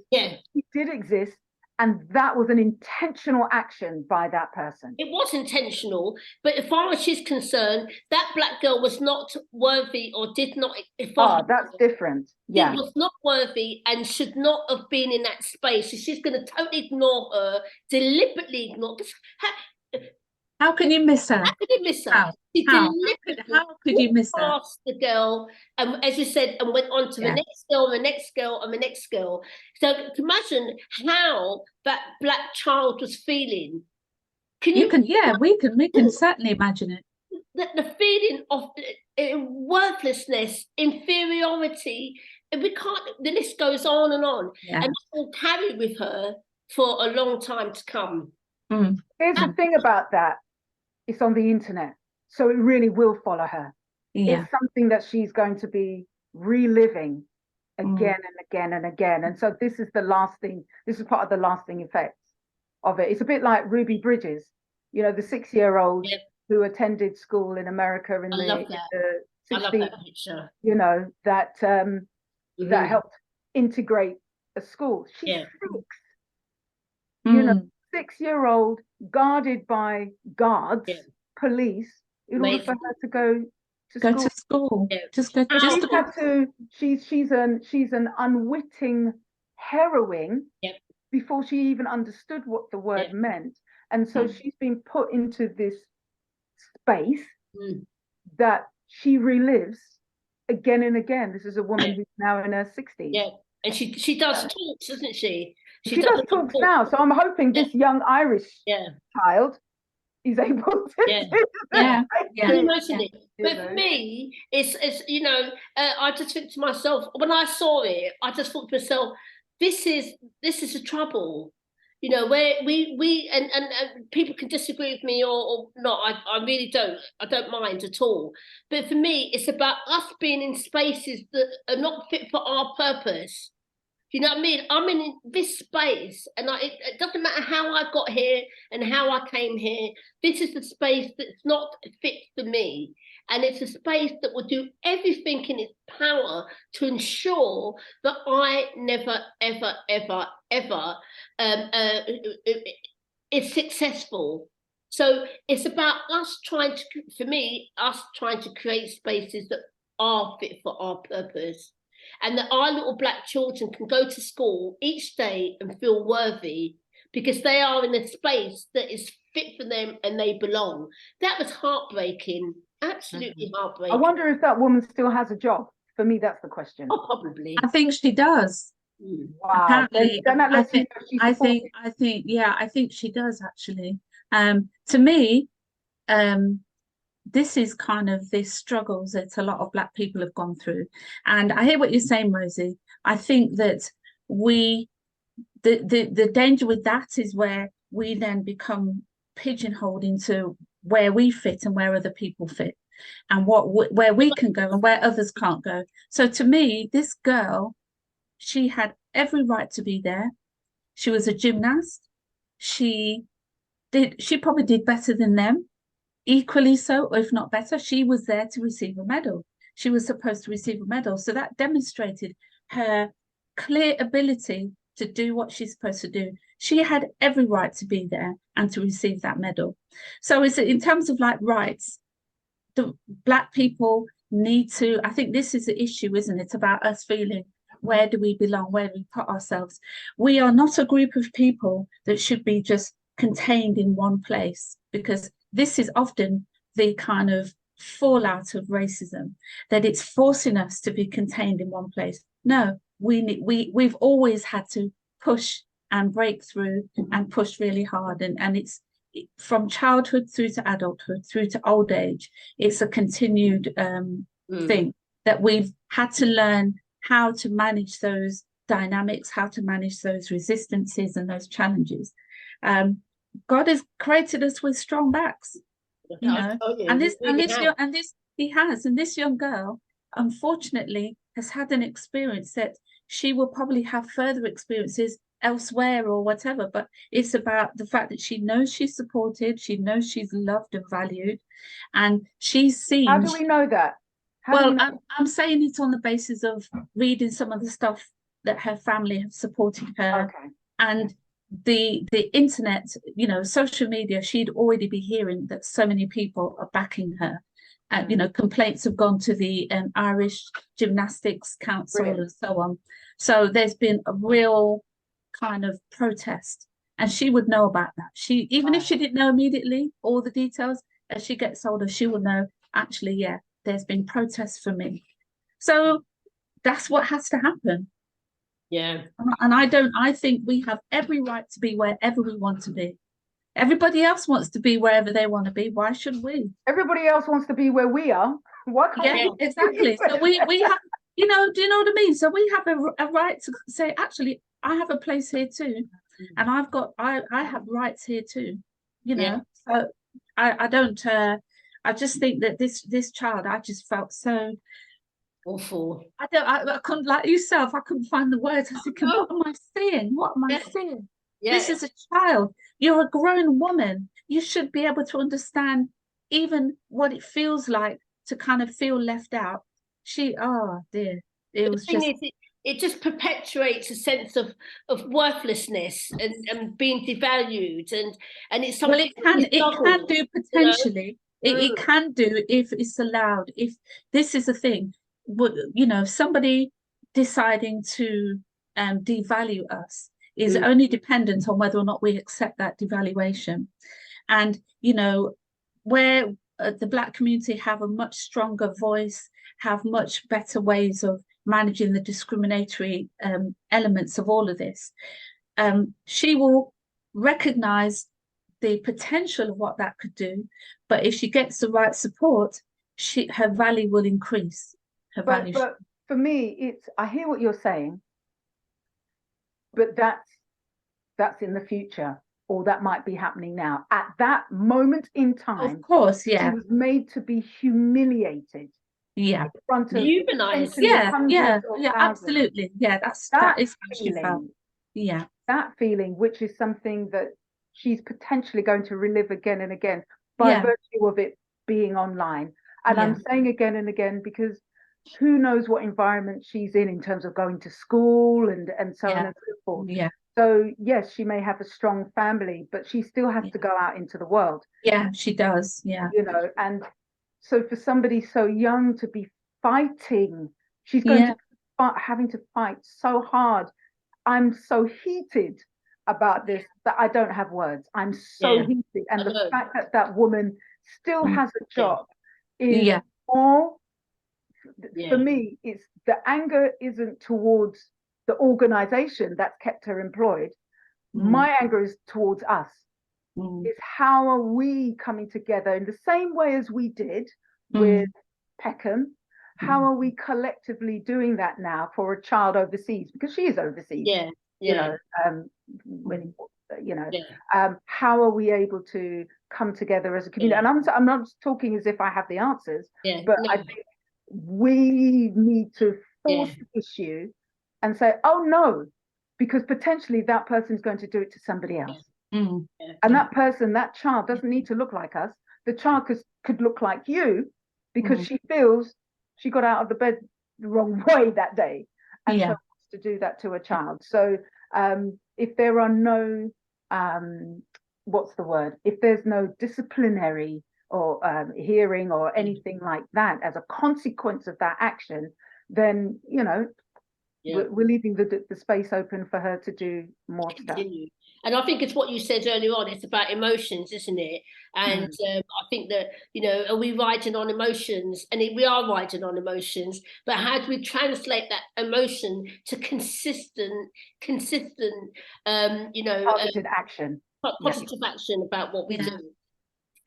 she did exist. And that was an intentional action by that person. It was intentional, but as far as she's concerned, that black girl was not worthy, or did not. That's different. Yeah, it was not worthy and should not have been in that space. So she's going to totally ignore her, deliberately ignore. How can you miss her? How could you miss her? How could you miss her? Past the girl, and as you said, and went on to the next girl, the next girl, and the next girl. So imagine how that black child was feeling. We can certainly imagine it. The feeling of worthlessness, inferiority, and we can't. The list goes on, and it will carry with her for a long time to come. Here's the thing about that. It's on the internet, so it really will follow her. It's something that she's going to be reliving again and again and again. And so this is the lasting, this is part of the lasting effects of it. It's a bit like Ruby Bridges, you know, the 6-year-old who attended school in America in the 60s, you know, that that helped integrate a school. She's 6, you know, 6-year-old guarded by guards, police, in order for her to go to school. She's an unwitting heroine before she even understood what the word meant. And so she's been put into this space that she relives again and again. This is a woman who's now in her 60s. Yeah, and she does talks, doesn't she? She does talks now. So I'm hoping this young Irish child is able to do that. Can you imagine it? But for me, it's you know, I just think to myself, when I saw it, I just thought to myself, this is the trouble. You know, where we and people can disagree with me or not. I really don't. I don't mind at all. But for me, it's about us being in spaces that are not fit for our purpose. You know what I mean? I'm in this space, and it doesn't matter how I got here and how I came here. This is the space that's not fit for me. And it's a space that will do everything in its power to ensure that I never, ever, ever, ever is successful. So it's about us trying to create spaces that are fit for our purpose. And that our little Black children can go to school each day and feel worthy because they are in a space that is fit for them and they belong. That was heartbreaking, absolutely heartbreaking. I wonder if that woman still has a job. For me, that's the question. Oh, probably. I think she does. Wow. Apparently, Then that lets you know she's I think she does actually. To me, this is kind of the struggles that a lot of Black people have gone through. And I hear what you're saying, Rosie. I think that the danger with that is where we then become pigeonholed into where we fit and where other people fit and where we can go and where others can't go. So to me, this girl, she had every right to be there. She was a gymnast. She probably did better than them. Equally so, or if not better, she was there to receive a medal. She was supposed to receive a medal. So that demonstrated her clear ability to do what she's supposed to do. She had every right to be there and to receive that medal. So it's in terms of like rights, the Black people need to, I think this is the issue, isn't it? About us feeling, where do we belong? Where do we put ourselves? We are not a group of people that should be just contained in one place, because this is often the kind of fallout of racism, that it's forcing us to be contained in one place. No, we've always had to push and break through and push really hard. And it's from childhood through to adulthood, through to old age. It's a continued thing that we've had to learn how to manage those dynamics, how to manage those resistances and those challenges. God has created us with strong backs, you know, and this young girl, unfortunately, has had an experience that she will probably have further experiences elsewhere or whatever, but it's about the fact that she knows she's supported, she knows she's loved and valued, and she's seen. How do we know that? I'm saying it on the basis of reading some of the stuff that her family have supported her, and the internet, you know, social media. She'd already be hearing that so many people are backing her. You know, complaints have gone to the Irish Gymnastics Council and so on. So there's been a real kind of protest, and she would know about that. She, even if she didn't know immediately all the details, as she gets older, she will know, actually, yeah, there's been protests for me. So that's what has to happen. Yeah. And I think we have every right to be wherever we want to be. Everybody else wants to be wherever they want to be. Why should we? Everybody else wants to be where we are. Why can't we? Exactly. So we have, you know, do you know what I mean? So we have a right to say, actually, I have a place here too. And I have rights here too, you know. So I don't, I just think that this child, I just felt so awful. I couldn't, like yourself, I couldn't find the words. I was thinking, what am I saying? What am I saying? This is a child. You're a grown woman. You should be able to understand even what it feels like to kind of feel left out. Oh dear. It was just... It just perpetuates a sense of worthlessness and being devalued, and it's something. Well, it can do potentially. You know? It can do if it's allowed. If this is a thing, you know, somebody deciding to devalue us, is only dependent on whether or not we accept that devaluation. And, you know, where the Black community have a much stronger voice, have much better ways of managing the discriminatory elements of all of this, she will recognize the potential of what that could do. But if she gets the right support, her value will increase. But for me, I hear what you're saying, but that's in the future, or that might be happening now. At that moment in time, of course, yeah, she was made to be humiliated. Yeah, in front of Humanised. potentially yeah, hundreds of thousands. absolutely. Yeah, that is how she felt. Yeah, that feeling, which is something that she's potentially going to relive again and again by virtue of it being online. And I'm saying again and again because who knows what environment she's in terms of going to school and so on and so forth. Yeah. So yes, she may have a strong family, but she still has to go out into the world. Yeah, she does. Yeah. You know, and so for somebody so young to be fighting, she's going to be having to fight so hard. I'm so heated about this that I don't have words. I'm so heated. And the fact that that woman still has a job is all, for me, it's the anger isn't towards the organization that's kept her employed. My anger is towards us. Is how are we coming together in the same way as we did with Peckham? How are we collectively doing that now for a child overseas? Because she is overseas. You know, how are we able to come together as a community? And I'm not talking as if I have the answers, but I think we need to force the issue and say, oh no, because potentially that person's going to do it to somebody else. And that person, that child doesn't need to look like us. The child could look like you because she feels she got out of the bed the wrong way that day and so wants to do that to a child. So if there are no, what's the word? If there's no disciplinary or hearing or anything like that as a consequence of that action, then, you know, we're leaving the space open for her to do more stuff. And I think it's what you said earlier on, it's about emotions, isn't it? And I think that, you know, are we riding on emotions? And we are riding on emotions, but how do we translate that emotion to consistent, you know, positive action. Positive action about what we do.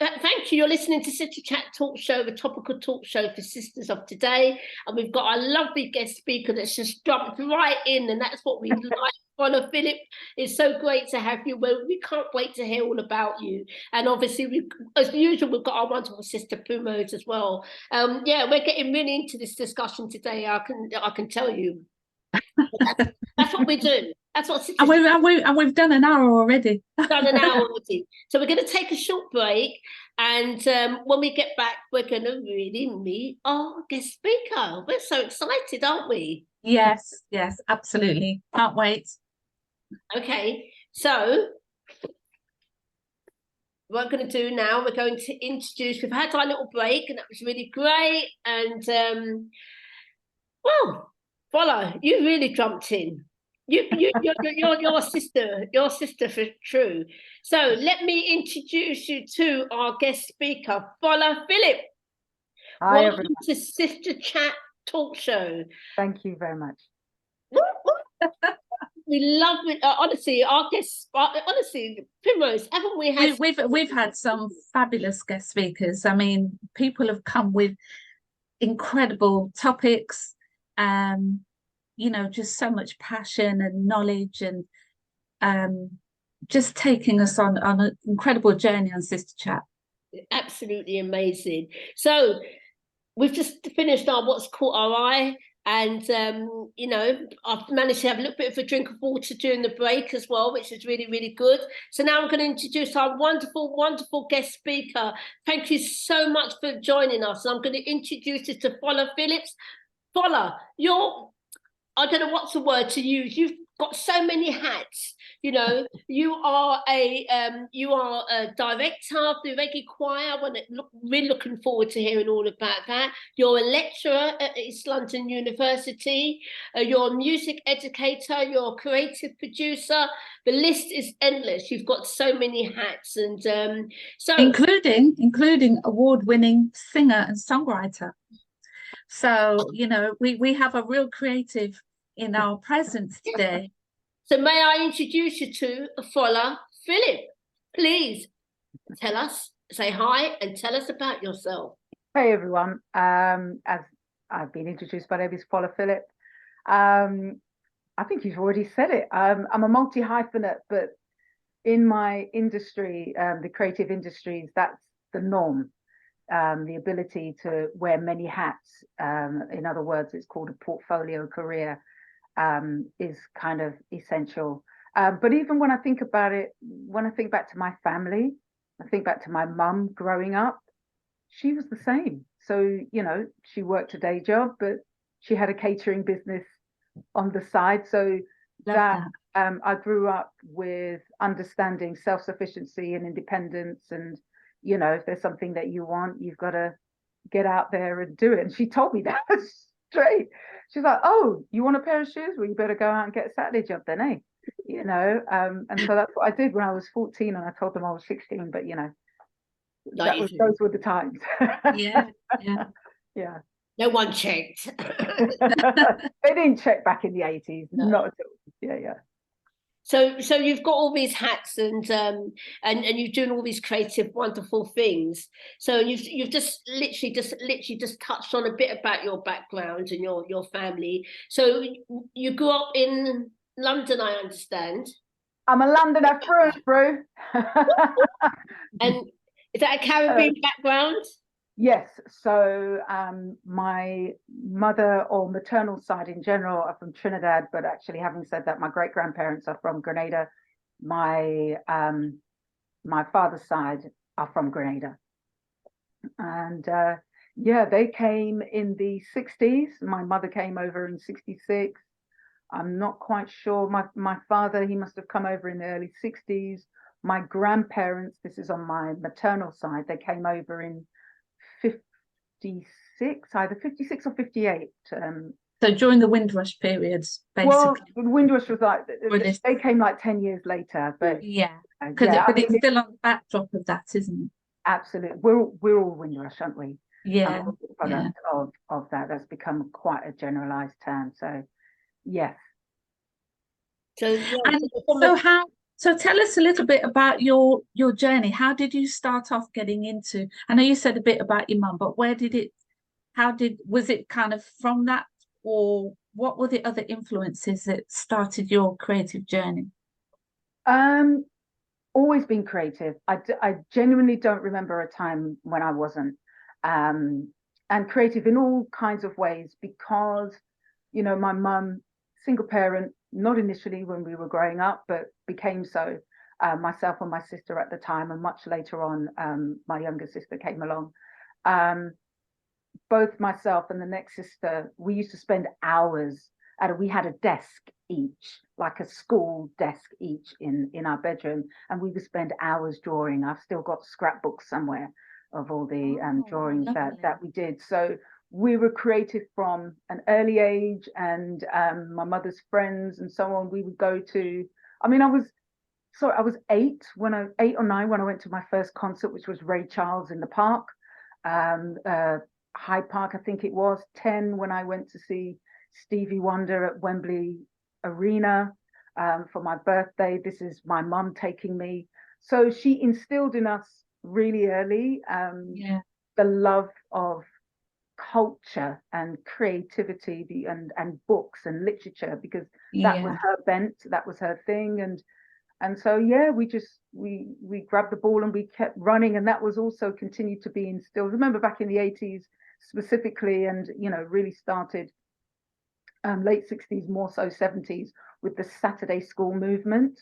Thank you. You're listening to Sister Chat Talk Show, the topical talk show for sisters of today. And we've got a lovely guest speaker that's just jumped right in. And that's what we like. PHILLIP, it's so great to have you. Well, we can't wait to hear all about you. And obviously, as usual, we've got our wonderful sister Primrose as well. We're getting really into this discussion today. I can tell you. That's what we do. That's what sisters and we've done an hour already. Done an hour already. So we're going to take a short break, and when we get back, we're going to really meet our guest speaker. We're so excited, aren't we? Yes, absolutely. Can't wait. Okay, so what we're going to do now, we're going to introduce. We've had our little break, and that was really great. And well, FOLA, you really jumped in. You're a sister for true. So let me introduce you to our guest speaker, FOLA PHILLIP. Hi, Welcome everyone. to Sister Chat Talk Show. Thank you very much. We love it. Honestly, our guests. Honestly, Primrose, haven't we had? We've had some fabulous guest speakers. I mean, people have come with incredible topics. You know, just so much passion and knowledge, and just taking us on an incredible journey on Sister Chat. Absolutely amazing. So we've just finished our What's Caught Our Eye, and you know, I've managed to have a little bit of a drink of water during the break as well, which is really, really good. So now I'm going to introduce our wonderful, wonderful guest speaker. Thank you so much for joining us. I'm going to introduce you to FOLA PHILLIP. FOLA, I don't know what's the word to use. You've got so many hats. You know, you are a director of the reggae choir. Really looking forward to hearing all about that. You're a lecturer at East London University. You're a music educator. You're a creative producer. The list is endless. You've got so many hats, and so including award-winning singer and songwriter. So, you know, we have a real creative in our presence today. So may I introduce you to FOLA, PHILLIP. Please tell us, say hi and tell us about yourself. Hey everyone, as I've been introduced, my name is FOLA PHILLIP. I think you've already said it. I'm a multi-hyphenate, but in my industry, the creative industries, that's the norm. The ability to wear many hats. In other words, it's called a portfolio career, is kind of essential. But even when I think about it, when I think back to my family, I think back to my mum growing up, she was the same. So, you know, she worked a day job, but she had a catering business on the side. So that I grew up with understanding self-sufficiency and independence, and you know, if there's something that you want, you've got to get out there and do it. And she told me that straight. She's like, oh, you want a pair of shoes? Well, you better go out and get a Saturday job then, eh? You know, and so that's what I did when I was 14, and I told them I was 16, but you know, those were the times. Yeah. Yeah. No one checked. They didn't check back in the 80s, No. not at all. Yeah. So you've got all these hats, and you're doing all these creative, wonderful things. So you've just literally just touched on a bit about your background and your family. So you grew up in London, I understand. I'm a Londoner through. And is that a Caribbean background? Yes. So my mother, or maternal side in general, are from Trinidad, but actually, having said that, my great grandparents are from Grenada. My father's side are from Grenada, and yeah, they came in the 60s. My mother came over in 66. I'm not quite sure. My father, he must have come over in the early 60s. My grandparents, this is on my maternal side, they came over in 56, either 56 or 58. So during the Windrush periods, basically. Well, Windrush was like, they came like 10 years later, but yeah, but it's still on the backdrop of that, isn't it? Absolutely. We're all Windrush, aren't we? Yeah. Product of that. That's become quite a generalized term. So yes. So tell us a little bit about your journey. How did you start off getting into? I know you said a bit about your mum, but was it kind of from that, or what were the other influences that started your creative journey? Always been creative. I genuinely don't remember a time when I wasn't, and creative in all kinds of ways, because, you know, my mum, single parent, not initially when we were growing up, but became so. Myself and my sister at the time, and much later on, my younger sister came along. Both myself and the next sister, we used to spend hours we had a desk each, like a school desk each in our bedroom, and we would spend hours drawing. I've still got scrapbooks somewhere of all the drawings that we did. So we were creative from an early age, and my mother's friends and so on, we would go to, I mean, I was 8 or 9 when I went to my first concert, which was Ray Charles in the park, Hyde Park, I think it was. 10 when I went to see Stevie Wonder at Wembley Arena for my birthday. This is my mum taking me. So she instilled in us really early the love of culture and creativity, and books and literature, because that was her bent, that was her thing. And so we grabbed the ball and we kept running, and that was also continued to be instilled. Remember back in the 80s specifically, and you know, really started late 60s, more so 70s, with the Saturday school movement.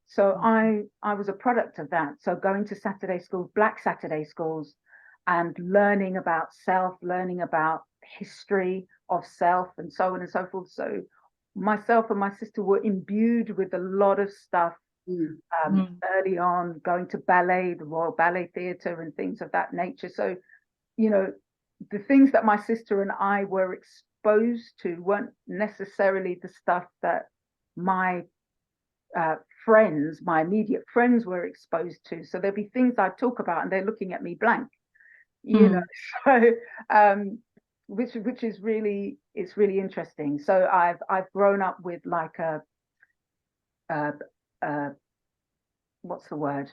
So I was a product of that. So going to Saturday schools, Black Saturday schools, and learning about self, learning about history of self, and so on and so forth. So myself and my sister were imbued with a lot of stuff early on, going to ballet, the Royal Ballet Theatre and things of that nature. So, you know, the things that my sister and I were exposed to weren't necessarily the stuff that my friends, my immediate friends, were exposed to. So there'll be things I talk about and they're looking at me blank, you know. So which is really, it's really interesting. So I've grown up with like a what's the word?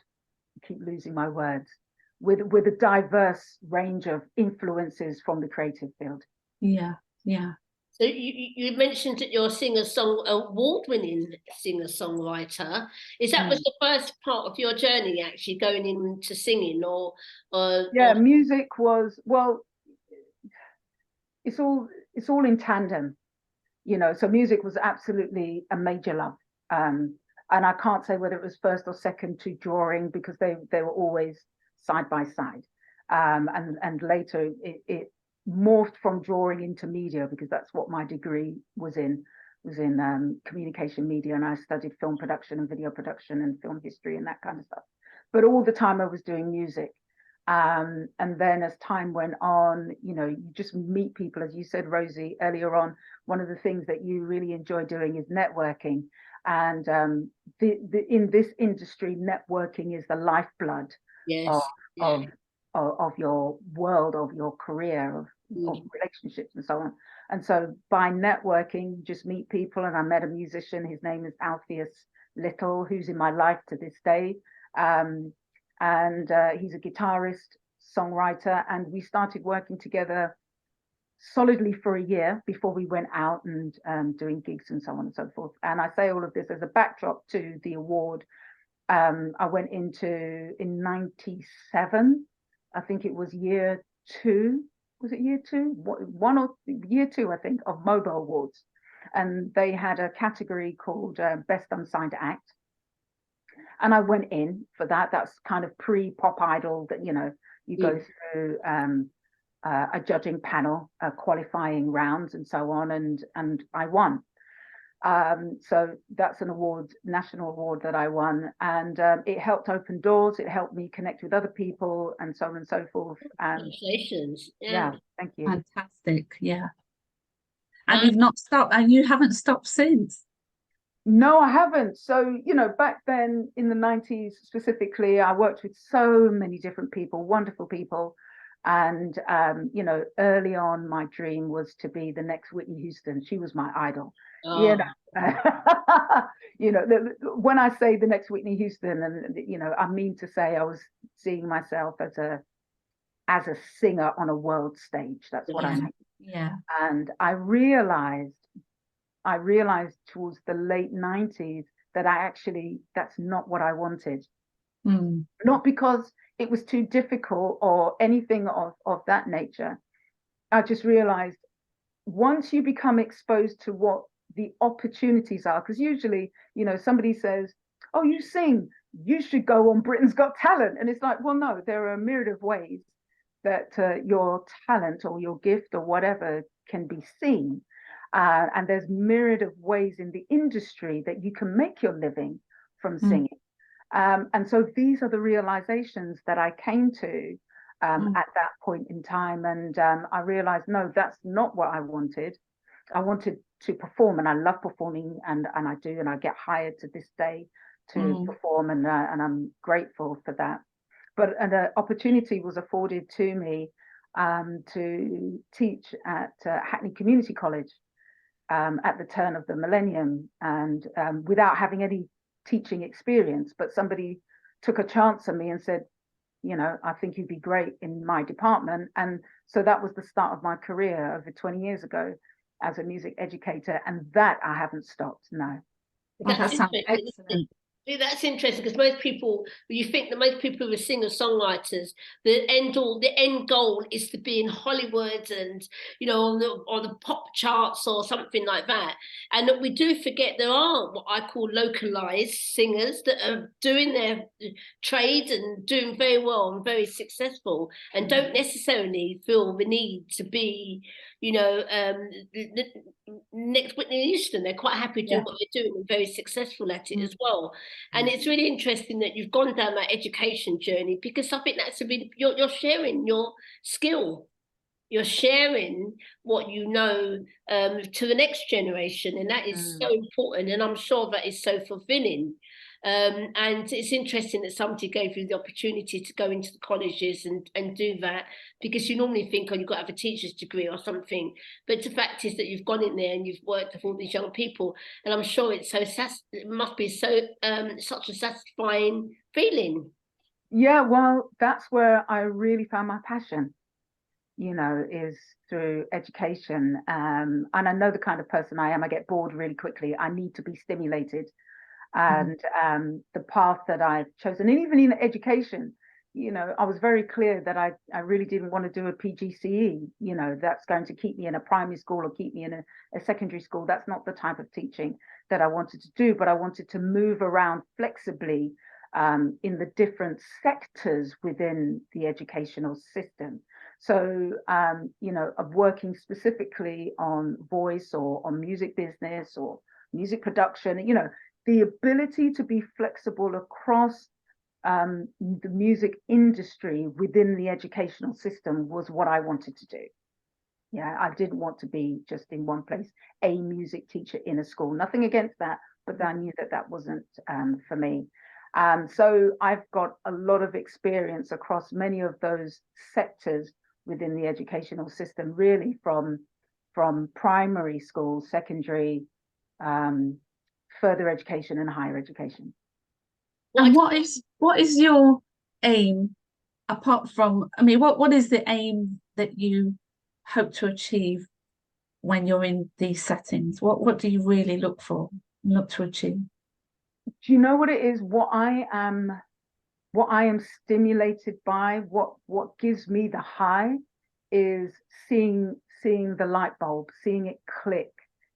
I keep losing my words. With a diverse range of influences from the creative field. Yeah, yeah. So you mentioned that you're award-winning singer-songwriter. Is that was the first part of your journey, actually going into singing, or yeah, music was, well, it's all in tandem, you know. So music was absolutely a major love, and I can't say whether it was first or second to drawing, because they were always side by side, and later it morphed from drawing into media, because that's what my degree was in communication media, and I studied film production and video production and film history and that kind of stuff. But all the time I was doing music. And then as time went on, you know, you just meet people, as you said, Rosie, earlier on. One of the things that you really enjoy doing is networking. And in this industry, networking is the lifeblood of your world, of your career, of relationships and so on. And so by networking, you just meet people. And I met a musician, his name is Alpheus Little, who's in my life to this day. And he's a guitarist, songwriter, and we started working together solidly for a year before we went out and doing gigs and so on and so forth. And I say all of this as a backdrop to the award. I went into in 97, I think it was year 2, was it year 2? One or year 2, I think, of Mobile Awards. And they had a category called Best Unsigned Act. And I went in for that. That's kind of pre-Pop Idol, that, you know, you go through a judging panel, qualifying rounds and so on, and I won. So that's an award, national award that I won, and it helped open doors. It helped me connect with other people and so on and so forth. And congratulations. yeah, thank you. Fantastic. Yeah. And you've not stopped, and you haven't stopped since. No, I haven't. So, you know, back then in the 90s specifically, I worked with so many different people, wonderful people. And, you know, early on, my dream was to be the next Whitney Houston. She was my idol. You know, you know, when I say the next Whitney Houston, and, you know, I mean to say I was seeing myself as a singer on a world stage. That's what I mean. Yeah. And I realized towards the late 90s that that's not what I wanted. Not because it was too difficult or anything of that nature. I just realized once you become exposed to what the opportunities are, because usually, you know, somebody says, oh, you sing, you should go on Britain's Got Talent. And it's like, well, no, there are a myriad of ways that your talent or your gift or whatever can be seen. And there's myriad of ways in the industry that you can make your living from singing. And so these are the realizations that I came to at that point in time. And I realized, no, that's not what I wanted. I wanted to perform, and I love performing, and I do, and I get hired to this day to perform, and I'm grateful for that. But an opportunity was afforded to me to teach at Hackney Community College at the turn of the millennium, and without having any teaching experience, but somebody took a chance on me and said, you know, I think you'd be great in my department. And so that was the start of my career over 20 years ago as a music educator, and that I haven't stopped. No. That sounds excellent. Yeah, that's interesting because most people, you think that most people who are singer-songwriters, the end goal is to be in Hollywood and, you know, on the pop charts or something like that. And that we do forget there are what I call localized singers that are doing their trade and doing very well and very successful and don't necessarily feel the need to be, you know, the next Whitney Houston. They're quite happy doing what they're doing and very successful at it as well. And it's really interesting that you've gone down that education journey, because I think that's a really, you're sharing your skill. You're sharing what you know to the next generation, and that is so important. And I'm sure that is so fulfilling. And it's interesting that somebody gave you the opportunity to go into the colleges and do that, because you normally think, oh, you've got to have a teacher's degree or something. But the fact is that you've gone in there and you've worked with all these young people, and I'm sure it's it must be so such a satisfying feeling. Yeah, well, that's where I really found my passion, you know, is through education. And I know the kind of person I am. I get bored really quickly. I need to be stimulated. And the path that I've chosen, and even in education, you know, I was very clear that I really didn't want to do a PGCE, you know, that's going to keep me in a primary school or keep me in a secondary school. That's not the type of teaching that I wanted to do, but I wanted to move around flexibly in the different sectors within the educational system. So, you know, of working specifically on voice or on music business or music production, you know, the ability to be flexible across the music industry within the educational system was what I wanted to do. Yeah, I didn't want to be just in one place, a music teacher in a school. Nothing against that, but I knew that that wasn't for me. So I've got a lot of experience across many of those sectors within the educational system, really from primary school, secondary, further education and higher education. And what is your aim, apart from, I mean, what is the aim that you hope to achieve when you're in these settings? What do you really look to achieve? Do you know what it is? What I am stimulated by, what gives me the high is seeing the light bulb, seeing it click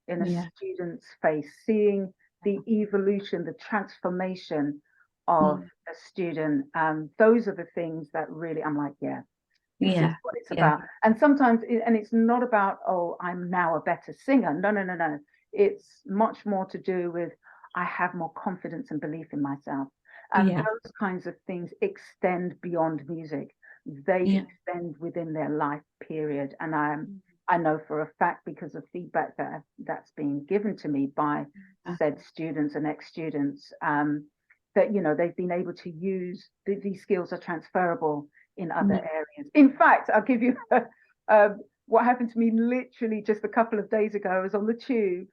in a student's face, seeing the evolution, the transformation of a student. Those are the things that really, I'm like, this is what it's about. And sometimes, and it's not about, oh, I'm now a better singer. No. It's much more to do with, I have more confidence and belief in myself. And those kinds of things extend beyond music. They extend within their life period. And I know for a fact, because of feedback that's been given to me by said students and ex-students, that, you know, they've been able to use these skills are transferable in other areas. In fact, I'll give you what happened to me literally just a couple of days ago. I was on the tube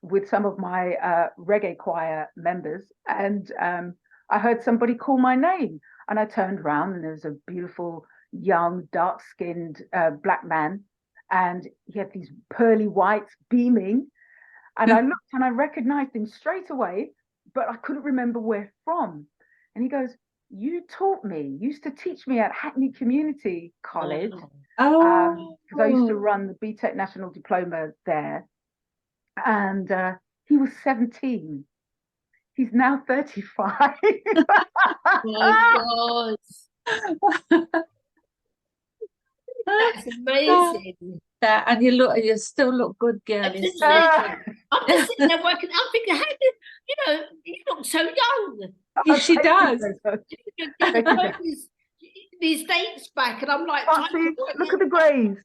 with some of my reggae choir members, and I heard somebody call my name, and I turned around and there was a beautiful young dark-skinned black man, and he had these pearly whites beaming, and I looked and I recognized him straight away, but I couldn't remember where from. And he goes, you used to teach me at Hackney Community College, because I used to run the BTEC National Diploma there. And he was 17. He's now 35. Oh my God. That's amazing. And you still look good, girl. I'm just sitting there working. I'm thinking, how do you know? You look so young. She does. These dates back, and I'm like, look at the greys.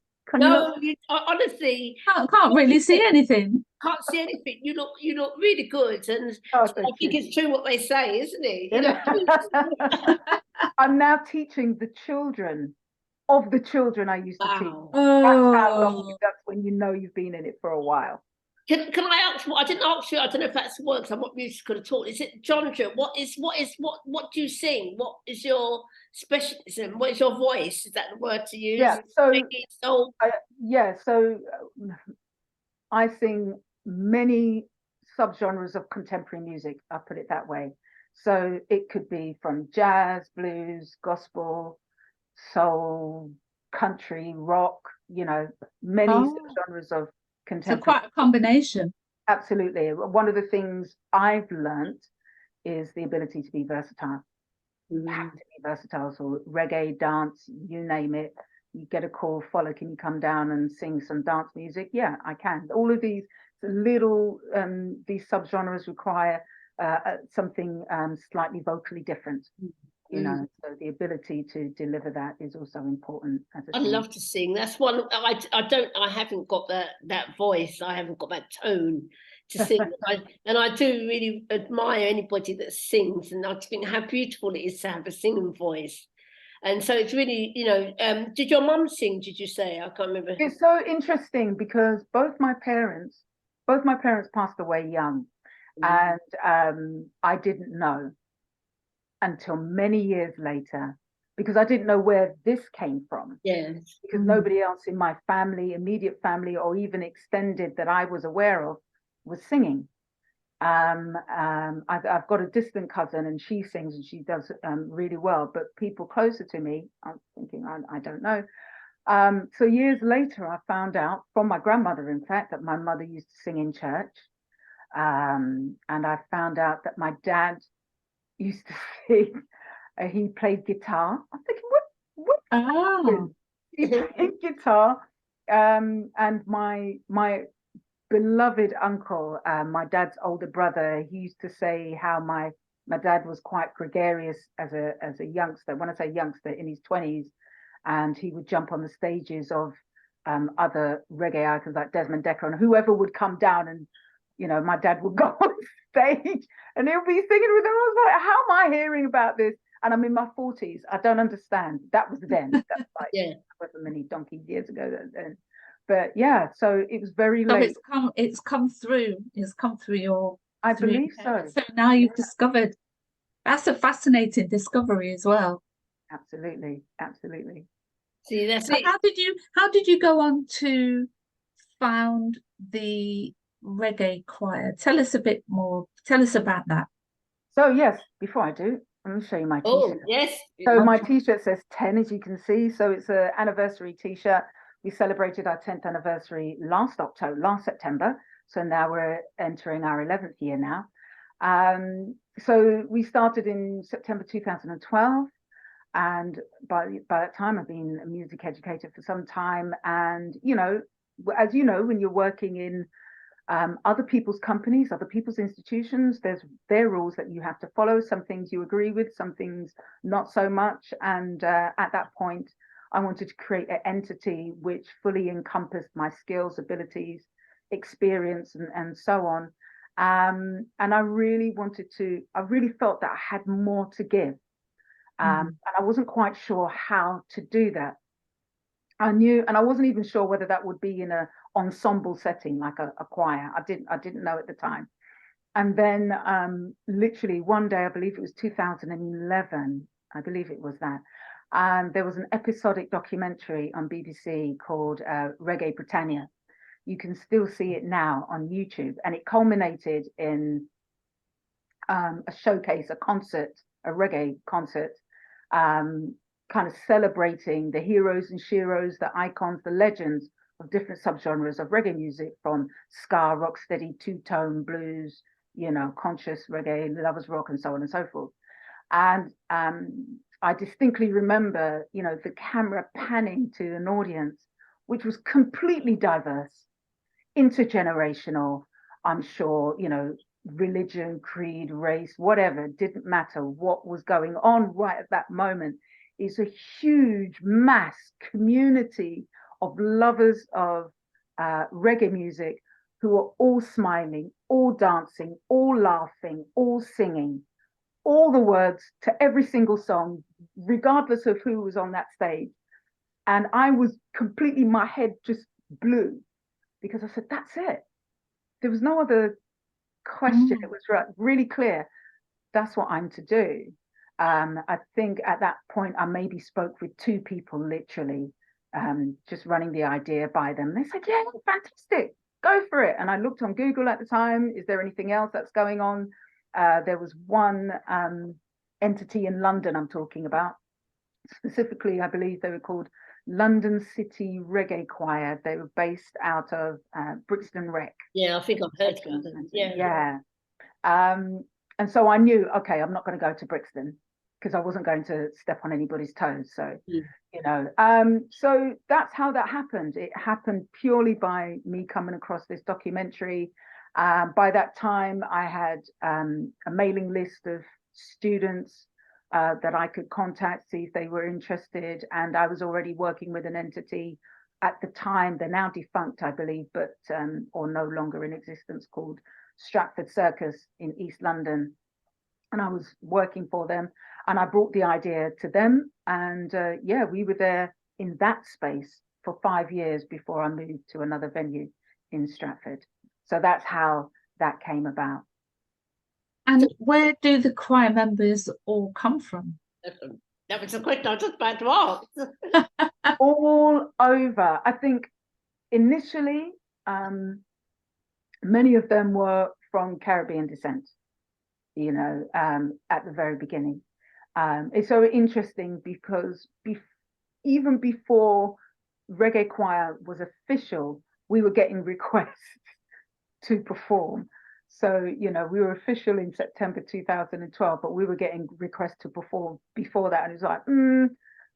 Honestly, can't really see anything. Can't see anything. You look really good, and I think it's true what they say, isn't it? You know. I'm now teaching the children of the children I used to teach. Oh. That's how long. That's when you know you've been in it for a while. Can I ask? I didn't ask you. I don't know if that's the word, because I'm not musical at all. Is it genre? What do you sing? What is your specialism? What is your voice? Is that the word to use? Yeah. So I sing many subgenres of contemporary music, I'll put it that way. So it could be from jazz, blues, gospel, soul, country, rock, you know, many subgenres of So contemporary. quite a combination. Absolutely. One of the things I've learned is the ability to be versatile. You have to be versatile. So reggae, dance, you name it. You get a call, FOLA, can you come down and sing some dance music? Yeah, I can. All of these little, these subgenres require something slightly vocally different, you know, so the ability to deliver that is also important as a I'd singer. love to sing. That's one. I haven't got that voice. I haven't got that tone to sing. And I do really admire anybody that sings, and I think how beautiful it is to have a singing voice. And so it's really, you know, did your mum sing? Did you say? I can't remember. It's so interesting because both my parents passed away young, and I didn't know until many years later, because I didn't know where this came from. Yes. Because nobody else in my family, immediate family, or even extended that I was aware of was singing. I've got a distant cousin and she sings and she does really well, but people closer to me, I'm thinking, I don't know. So years later, I found out from my grandmother, in fact, that my mother used to sing in church. And I found out that my dad used to sing. He played guitar. I'm thinking, what? Oh. He played guitar. And my beloved uncle, my dad's older brother, he used to say how my dad was quite gregarious as a youngster. When I say youngster, in his 20s, and he would jump on the stages of other reggae icons like Desmond Dekker and whoever would come down, and you know, my dad would go on stage and he'll be singing with them. I was like, how am I hearing about this? And I'm in my 40s. I don't understand. That was then. That's like however many donkey years ago then. But yeah, so it was very late. So it's come through. It's come through your. I believe so. So now you've discovered. That's a fascinating discovery as well. Absolutely, absolutely. See, that's So it. how did you go on to found the reggae choir? Tell us a bit more. Tell us about that. So yes, before I do, I'm gonna show you my t-shirt. Oh, yes. So my t-shirt says 10, as you can see. So it's an anniversary t-shirt. We celebrated our 10th anniversary last September. So now we're entering our 11th year now. So we started in September 2012. And by that time, I've been a music educator for some time. And, you know, as you know, when you're working in other people's companies, other people's institutions, there's their rules that you have to follow. Some things you agree with, some things not so much. And at that point, I wanted to create an entity which fully encompassed my skills, abilities, experience, and so on. And I really felt that I had more to give. And I wasn't quite sure how to do that. And I wasn't even sure whether that would be in an ensemble setting, like a choir. I didn't know at the time. And then literally one day, I believe it was 2011, I believe it was that, there was an episodic documentary on BBC called Reggae Britannia. You can still see it now on YouTube. And it culminated in a showcase, a concert, a reggae concert, kind of celebrating the heroes and sheroes, the icons, the legends of different subgenres of reggae music, from ska, rocksteady, two-tone, blues, you know, conscious reggae, lovers rock, and so on and so forth. And I distinctly remember, you know, the camera panning to an audience which was completely diverse, intergenerational, I'm sure, you know, religion, creed, race, whatever, didn't matter what was going on right at that moment. Is a huge mass community of lovers of reggae music who are all smiling, all dancing, all laughing, all singing, all the words to every single song, regardless of who was on that stage. And I was completely, my head just blew, because I said, that's it. There was no other question. It was really clear. That's what I'm to do. I think at that point, I maybe spoke with 2 people, literally, just running the idea by them. They said, yeah, fantastic. go for it. And I looked on Google at the time, is there anything else that's going on? There was one entity in London I'm talking about. Specifically, I believe they were called London City Reggae Choir. They were based out of Brixton Rec. Yeah, I think I've heard about them. Yeah. And so I knew, okay, I'm not going to go to Brixton because I wasn't going to step on anybody's toes. So, you know, so that's how that happened. It happened purely by me coming across this documentary. By that time, I had a mailing list of students that I could contact, see if they were interested. And I was already working with an entity at the time, they're now defunct, I believe, but or no longer in existence, called Stratford Circus in East London. And I was working for them, and I brought the idea to them. And yeah, we were there in that space for 5 years before I moved to another venue in Stratford. So that's how that came about. And where do the choir members all come from? That was a question I was just about to ask. All over. I think initially, many of them were from Caribbean descent, you know, at the very beginning. It's so interesting because even before Reggae Choir was official, we were getting requests to perform. So, you know, we were official in September 2012, but we were getting requests to perform before that. And it was like,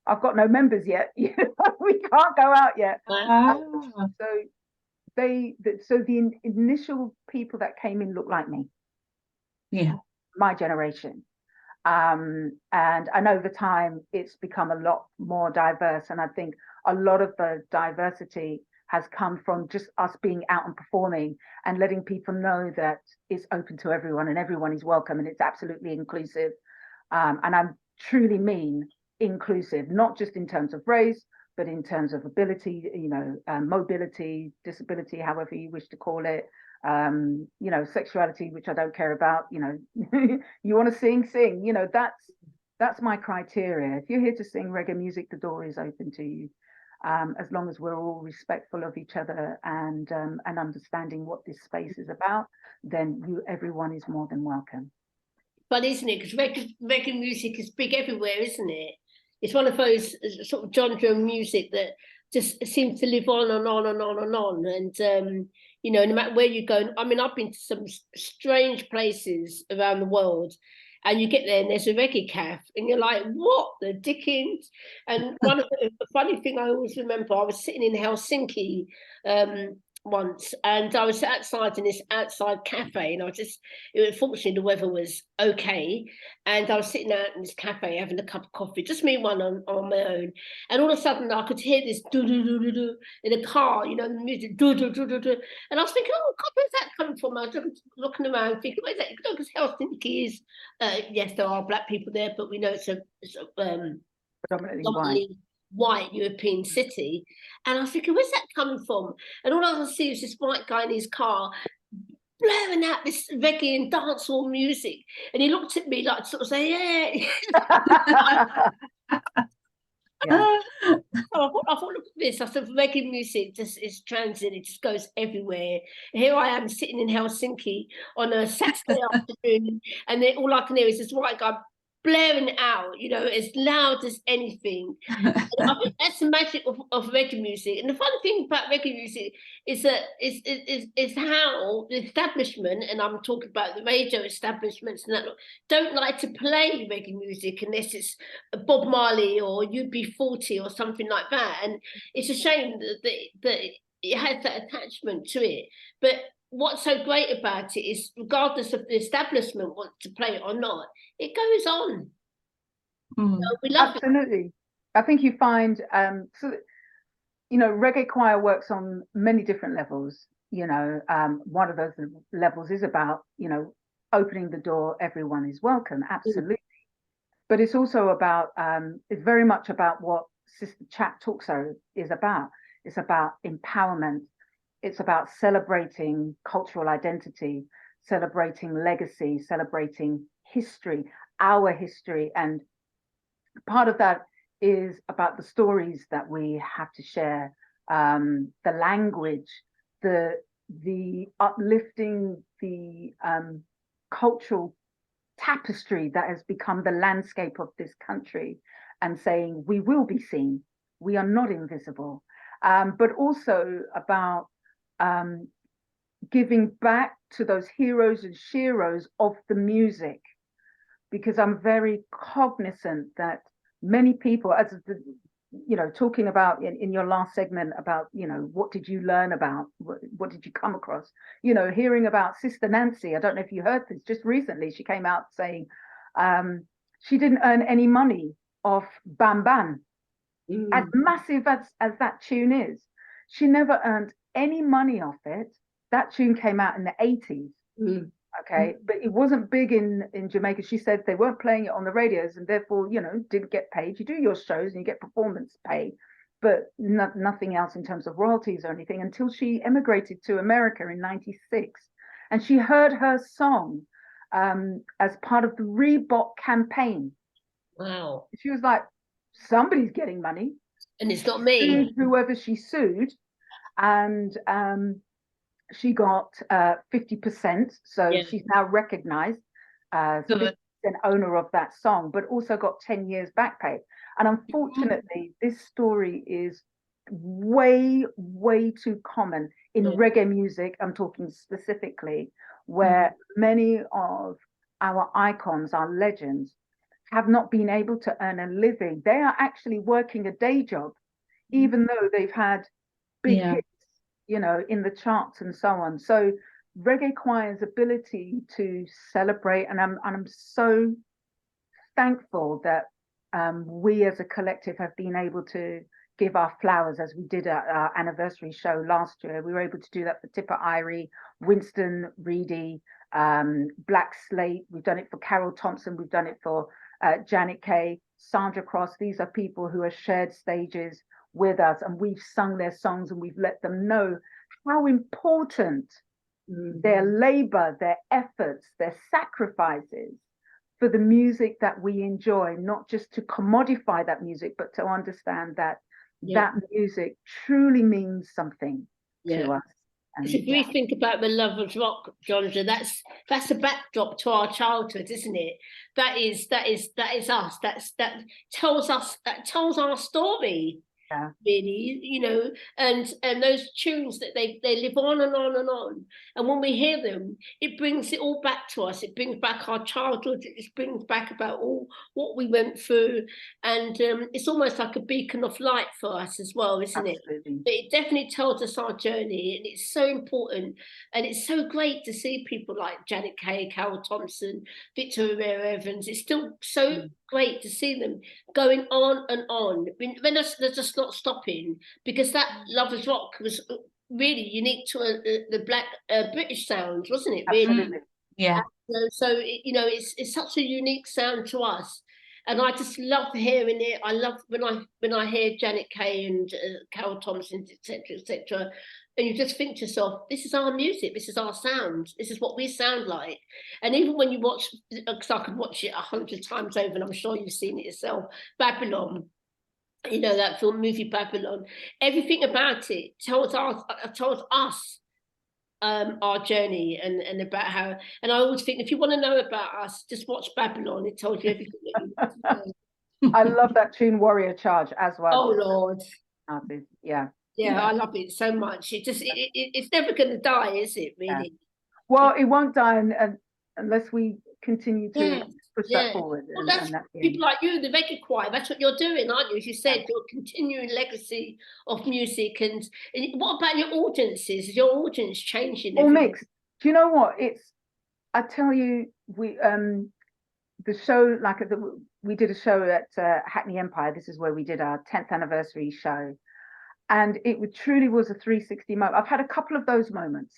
I've got no members yet. You know, we can't go out yet. So the initial people that came in looked like me. Yeah. My generation. And over time, it's become a lot more diverse. And I think a lot of the diversity has come from just us being out and performing and letting people know that it's open to everyone and everyone is welcome and it's absolutely inclusive. And I truly mean inclusive, not just in terms of race, but in terms of ability, you know, mobility, disability, however you wish to call it, you know, sexuality, which I don't care about, you know, you want to sing, you know, that's my criteria. If you're here to sing reggae music, the door is open to you. As long as we're all respectful of each other and understanding what this space is about, then everyone is more than welcome. But isn't it? Because reggae music is big everywhere, isn't it? It's one of those sort of genre of music that just seems to live on and on and on and on. And, you know, no matter where you go, I mean, I've been to some strange places around the world, and you get there and there's a reggae cafe and you're like, what the dickens? And one of the funny thing I always remember, I was sitting in Helsinki once, and I was outside in this outside cafe, and fortunately the weather was okay, and I was sitting out in this cafe having a cup of coffee, just me one on my own, and all of a sudden I could hear this do do do do do in a car, you know, the music do do do do do, and I was thinking, oh God, where's that coming from? I was looking around thinking, where's that? Because Helsinki is, yes, there are black people there, but we know it's a predominantly white European city. And I was thinking, where's that coming from? And all I can see is this white guy in his car blaring out this reggae and dancehall music. And he looked at me like sort of say, yeah. Yeah. So I thought, look at this. I said, reggae music just is transit. It just goes everywhere. Here I am sitting in Helsinki on a Saturday afternoon, and then all I can hear is this white guy blaring out, you know, as loud as anything. And I think that's the magic of reggae music. And the funny thing about reggae music is that is how the establishment, and I'm talking about the radio establishments and that, don't like to play reggae music unless it's Bob Marley or UB40 or something like that. And it's a shame that it has that attachment to it. But what's so great about it is, regardless of the establishment wants to play it or not, it goes on. So we love Absolutely. it. I think you find, so, you know, Reggae Choir works on many different levels. You know, one of those levels is about, you know, opening the door, everyone is welcome, absolutely. But it's also about, it's very much about what Sister Chat Talkso is about. It's about empowerment. It's about celebrating cultural identity, celebrating legacy, celebrating history, our history. And part of that is about the stories that we have to share, the language, the the uplifting, the cultural tapestry that has become the landscape of this country, and saying we will be seen, we are not invisible, but also about giving back to those heroes and sheroes of the music, because I'm very cognizant that many people, as the, you know, talking about in your last segment about, you know, what did you learn about, what did you come across, you know, hearing about Sister Nancy. I don't know if you heard this, just recently she came out saying she didn't earn any money off Bam Bam. As massive as that tune is, she never earned any money off it. That tune came out in the 80s. Okay, but it wasn't big in Jamaica. She said they weren't playing it on the radios, and therefore, you know, didn't get paid. You do your shows and you get performance pay, but nothing else in terms of royalties or anything, until she emigrated to America in '96, and she heard her song as part of the Reebok campaign. Wow. She was like, somebody's getting money, and it's not me. Sued whoever she sued, and she got 50%, so Yeah. she's now recognized as 50% owner of that song, but also got 10 years back pay. And unfortunately, this story is way too common in reggae music. I'm talking specifically, where many of our icons, our legends, have not been able to earn a living. They are actually working a day job, even though they've had big hits, you know, in the charts and so on. So Reggae Choir's ability to celebrate, and I'm so thankful that we as a collective have been able to give our flowers, as we did at our anniversary show last year. We were able to do that for Tipper Irie, Winston Reedy, Black Slate. We've done it for Carol Thompson. We've done it for Janet Kay, Sandra Cross. These are people who have shared stages with us, and we've sung their songs, and we've let them know how important their labor, their efforts, their sacrifices for the music that we enjoy, not just to commodify that music, but to understand that that music truly means something to us. And if we think about the lovers rock genre, that's a backdrop to our childhood, isn't it? That is us. That tells our story. Yeah. Really, you know, and those tunes that they live on and on and on, and when we hear them, it brings it all back to us. It brings back our childhood. It brings back about all what we went through, and it's almost like a beacon of light for us as well, isn't it? But it definitely tells us our journey, and it's so important, and it's so great to see people like Janet Kay, Carol Thompson, Victor Herrera Evans. It's still so great to see them going on and on. They're just not stopping, because that Lovers Rock was really unique to the Black British sound, wasn't it? Really? Absolutely. Yeah. So you know, it's such a unique sound to us, and I just love hearing it. I love when I hear Janet Kay and Carol Thompson, etc. And you just think to yourself, this is our music, this is our sound, this is what we sound like. And even when you watch, because I could watch it 100 times over, and I'm sure you've seen it yourself, Babylon, you know, that film movie Babylon, everything about it tells us our journey, and about how, and I always think, if you want to know about us, just watch Babylon. It tells you everything that you want to know. I love that tune Warrior Charge as well. Oh Lord. Yeah, I love it so much. It's never going to die, is it, really? Well, it won't die unless we continue to push that forward. Well, that's people like you, the Reggae Choir. That's what you're doing, aren't you? As you said, you're continuing legacy of music. And what about your audiences? Is your audience changing? All mixed. Do you know what? I tell you, we the show, like we did a show at Hackney Empire. This is where we did our 10th anniversary show, and it truly was a 360 moment. I've had a couple of those moments.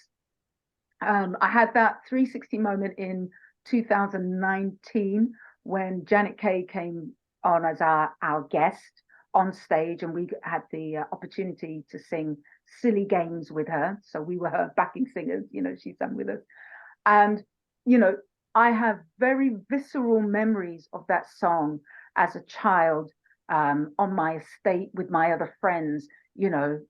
I had that 360 moment in 2019 when Janet Kay came on as our guest on stage, and we had the opportunity to sing Silly Games with her. So we were her backing singers, you know, she sang with us. And, you know, I have very visceral memories of that song as a child, on my estate with my other friends, you know,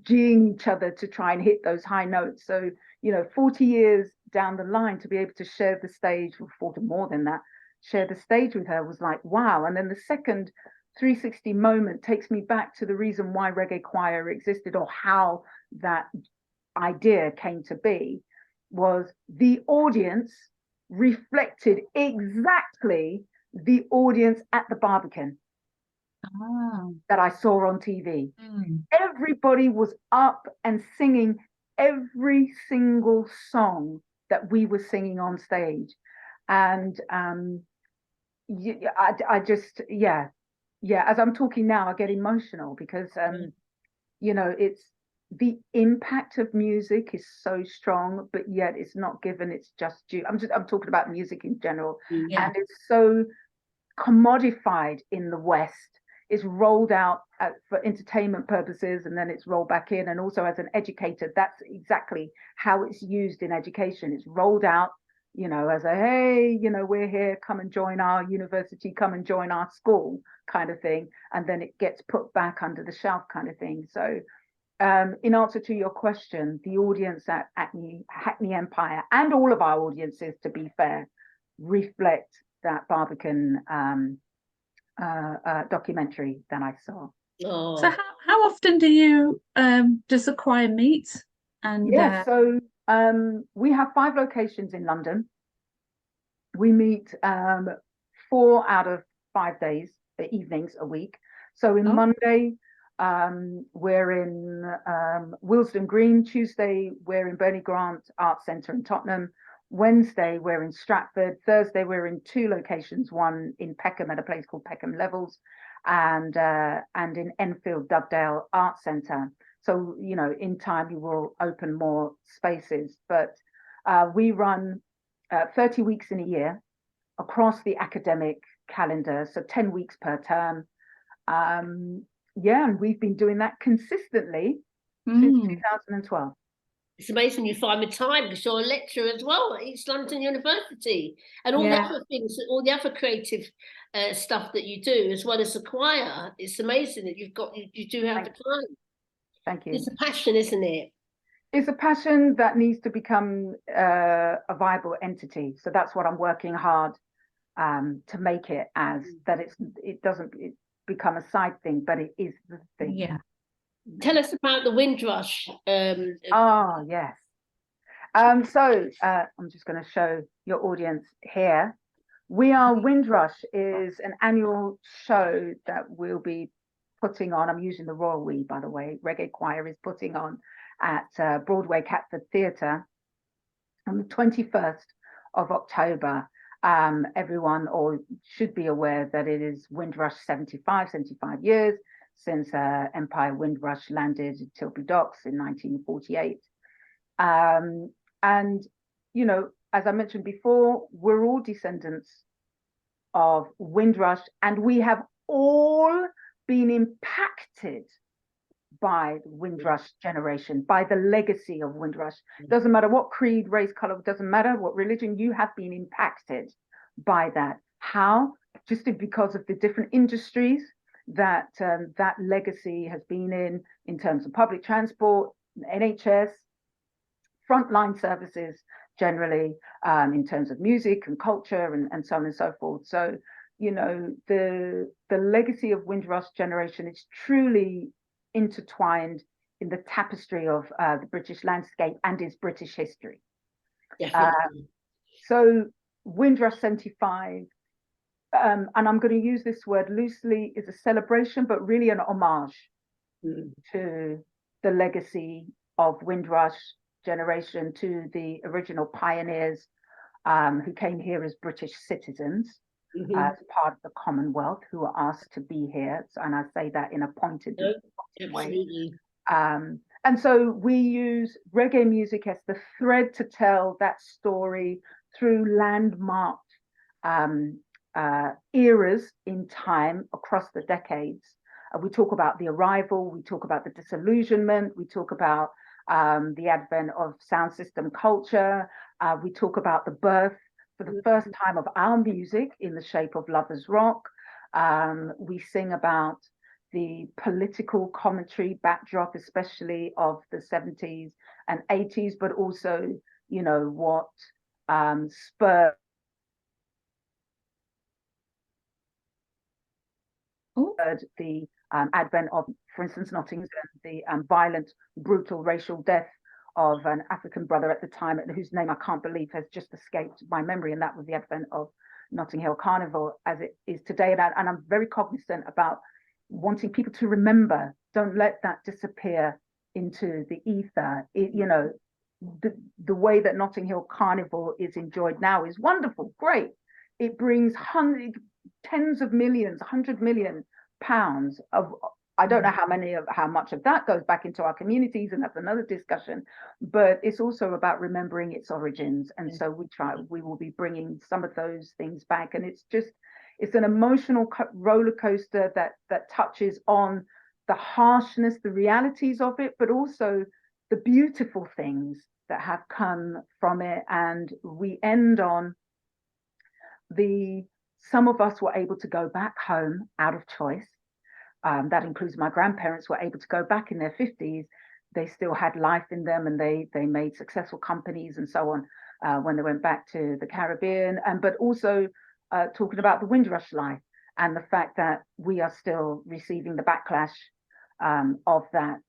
geeing each other to try and hit those high notes. So, you know, 40 years down the line, to be able to share the stage, or 40 more than that, share the stage with her was like, wow. And then the second 360 moment takes me back to the reason why Reggae Choir existed, or how that idea came to be, was the audience reflected exactly the audience at the Barbican that I saw on TV. Everybody was up and singing every single song that we were singing on stage. And I just, yeah, as I'm talking now, I get emotional because, you know, it's, the impact of music is so strong, but yet it's not given its just due. I'm talking about music in general. Yeah. And it's so commodified in the West. It's rolled out for entertainment purposes, and then it's rolled back in. And also as an educator, that's exactly how it's used in education. It's rolled out, you know, as a, hey, you know, we're here, come and join our university, come and join our school kind of thing. And then it gets put back under the shelf kind of thing. So in answer to your question, the audience at Hackney Empire, and all of our audiences, to be fair, reflect that Barbican documentary that I saw. Oh. So how often do you does the choir meet? And Yeah, so we have 5 locations in London. We meet 4 out of 5 days, evenings a week. So in Monday, we're in Willesden Green. Tuesday, we're in Bernie Grant Arts Centre in Tottenham. Wednesday, we're in Stratford. Thursday, we're in 2 locations, one in Peckham at a place called Peckham Levels, and in Enfield Dovedale Arts Centre. So, you know, in time we will open more spaces, but we run 30 weeks in a year across the academic calendar, so 10 weeks per term. Yeah, and we've been doing that consistently since 2012. It's amazing you find the time, because you're a lecturer as well at East London University, and all the other things, all the other creative stuff that you do, as well as the choir. It's amazing that you do have the time. Thank you. It's a passion, isn't it? It's a passion that needs to become a viable entity. So that's what I'm working hard to make it as, that it doesn't become a side thing, but it is the thing. yeah. Tell us about the Windrush. Oh, yes. So I'm just going to show your audience here. Windrush is an annual show that we'll be putting on. I'm using the royal we, by the way. Reggae Choir is putting on at Broadway Catford Theatre on the 21st of October. Everyone should be aware that it is Windrush 75 years since Empire Windrush landed at Tilbury Docks in 1948. And, you know, as I mentioned before, we're all descendants of Windrush, and we have all been impacted by the Windrush generation, by the legacy of Windrush. Doesn't matter what creed, race, color, doesn't matter what religion, you have been impacted by that. How? Just because of the different industries that that legacy has been in terms of public transport, NHS, frontline services generally, in terms of music and culture and so on and so forth. So, you know, the legacy of Windrush generation is truly intertwined in the tapestry of the British landscape and is British history. So Windrush 75, and I'm going to use this word loosely, is a celebration, but really an homage to the legacy of Windrush generation, to the original pioneers who came here as British citizens, as part of the Commonwealth, who were asked to be here. And I say that in a pointed way. And so we use reggae music as the thread to tell that story through landmarked eras in time across the decades. We talk about the arrival, we talk about the disillusionment, we talk about the advent of sound system culture, we talk about the birth for the first time of our music in the shape of Lovers Rock. We sing about the political commentary backdrop, especially of the 70s and 80s, but also, you know, what spurred the advent of, for instance, Nottingham's, the violent, brutal racial death of an African brother at the time, whose name I can't believe has just escaped my memory, and that was the advent of Notting Hill Carnival as it is today. And I'm very cognizant about wanting people to remember, don't let that disappear into the ether. You know, the way that Notting Hill Carnival is enjoyed now is wonderful, great. It brings tens of millions, 100 million pounds of, I don't know how much of that goes back into our communities, and that's another discussion, but it's also about remembering its origins. And so we will be bringing some of those things back. And it's an emotional roller coaster that touches on the harshness, the realities of it, but also the beautiful things that have come from it. And we end on some of us were able to go back home out of choice. That includes my grandparents were able to go back in their 50s. They still had life in them, and they made successful companies and so on when they went back to the Caribbean. But also talking about the Windrush life and the fact that we are still receiving the backlash of that.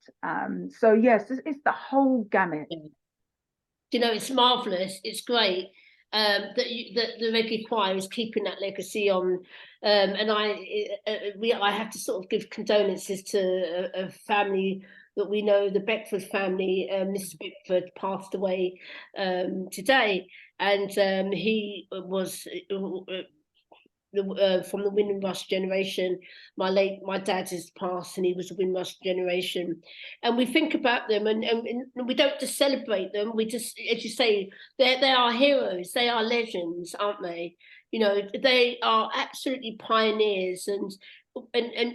So yes, it's the whole gamut. You know, it's marvelous. It's great. That the reggae choir is keeping that legacy on, and I have to sort of give condolences to a family that we know, the Beckford family. Mr. Beckford passed away today, and he was from the Windrush generation. My dad has passed, and he was a Windrush generation. And we think about them, and we don't just celebrate them. We just, as you say, they are heroes. They are legends, aren't they? You know, they are absolutely pioneers. And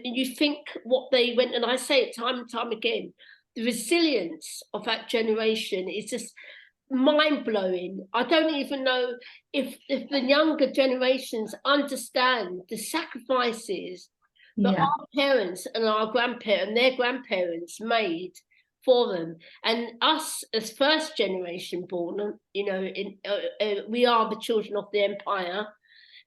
you think what they went, and I say it time and time again, the resilience of that generation is just mind-blowing. I don't even know if the younger generations understand the sacrifices that our parents and our grandparents and their grandparents made for them. And us as first generation born, you know, we are the children of the empire.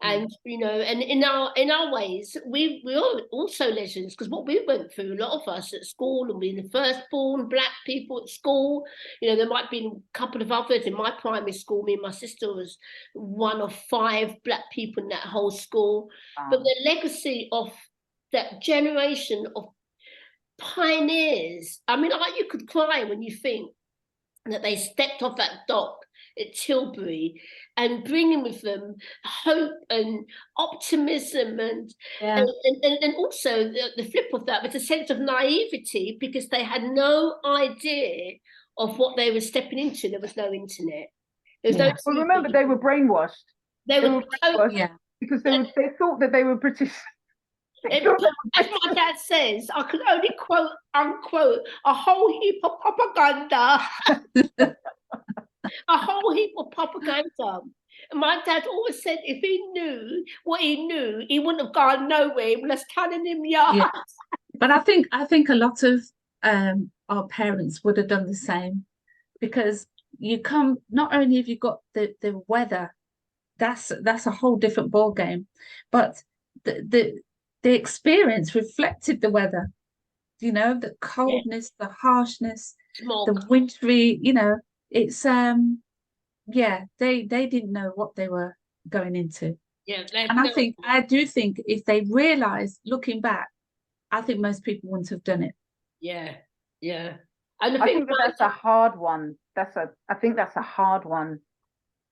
And you know, and in our ways, we are also legends, because what we went through, a lot of us at school, and being the firstborn Black people at school, you know, there might be a couple of others in my primary school. Me and my sister was one of 5 Black people in that whole school. But the legacy of that generation of pioneers, I mean, you could cry when you think that they stepped off that dock at Tilbury and bringing with them hope and optimism and also the flip of that was a sense of naivety, because they had no idea of what they were stepping into. There was no internet. There was no well, remember, they were brainwashed. They were brainwashed because they thought that they were British. As my dad says, I could only quote unquote a whole heap of propaganda. A whole heap of propaganda. And my dad always said if he knew what he knew, he wouldn't have gone nowhere. He was telling him, yeah. But I think a lot of our parents would have done the same, because you come, not only have you got the weather, that's a whole different ball game, but the experience reflected the weather. You know, the coldness, the harshness, the wintry, you know. It's they didn't know what they were going into. And I do think if they realized, looking back, I think most people wouldn't have done it. And I think that's a hard one. I think that's a hard one,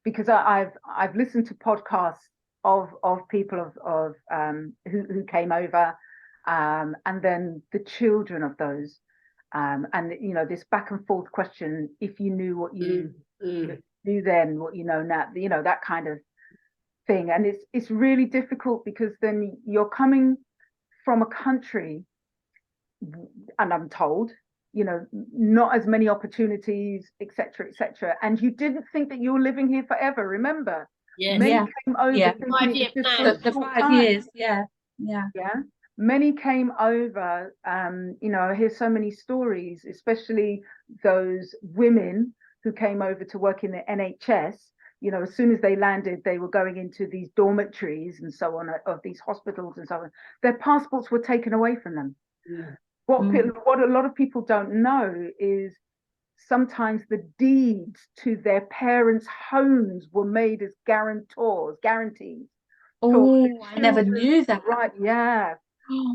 because I've listened to podcasts of people of who came over, and then the children of those. And you know, this back and forth question, if you knew what you knew then, what you know now, you know, that kind of thing. And it's really difficult, because then you're coming from a country, and I'm told, you know, not as many opportunities, etc., and you didn't think that you were living here forever. Remember, many came over thinking it was just for a short time. 5 years, many came over, you know, I hear so many stories, especially those women who came over to work in the NHS. You know, as soon as they landed, they were going into these dormitories and so on of these hospitals and so on. Their passports were taken away from them. Mm. What a lot of people don't know is sometimes the deeds to their parents' homes were made as guarantees. Oh, I never knew that. Right, yeah,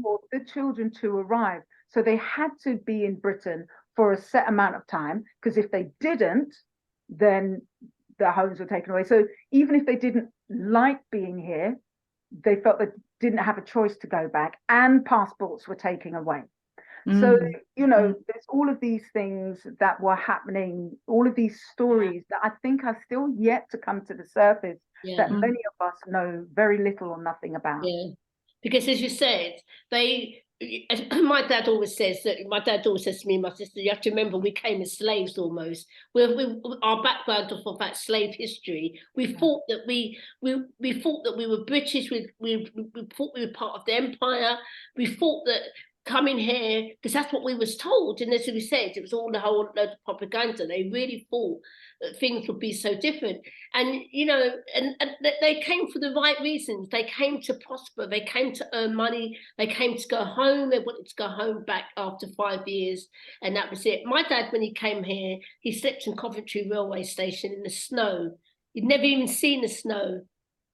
for the children to arrive. So they had to be in Britain for a set amount of time, because if they didn't, then their homes were taken away. So even if they didn't like being here, they felt they didn't have a choice to go back, and passports were taken away. So, you know, there's all of these things that were happening, all of these stories that I think are still yet to come to the surface, that many of us know very little or nothing about. Yeah, because as you said, my dad always says to me and my sister, you have to remember we came as slaves almost. Our background of that slave history, we thought that we thought that we were British, we thought we were part of the empire, we thought that coming here, because that's what we was told, and as we said, it was all a whole load of propaganda. They really thought that things would be so different, and you know, and they came for the right reasons. They came to prosper, they came to earn money, they came to go home. They wanted to go home back after 5 years, and that was it. My dad, when he came here, he slept in Coventry railway station in the snow. He'd never even seen the snow,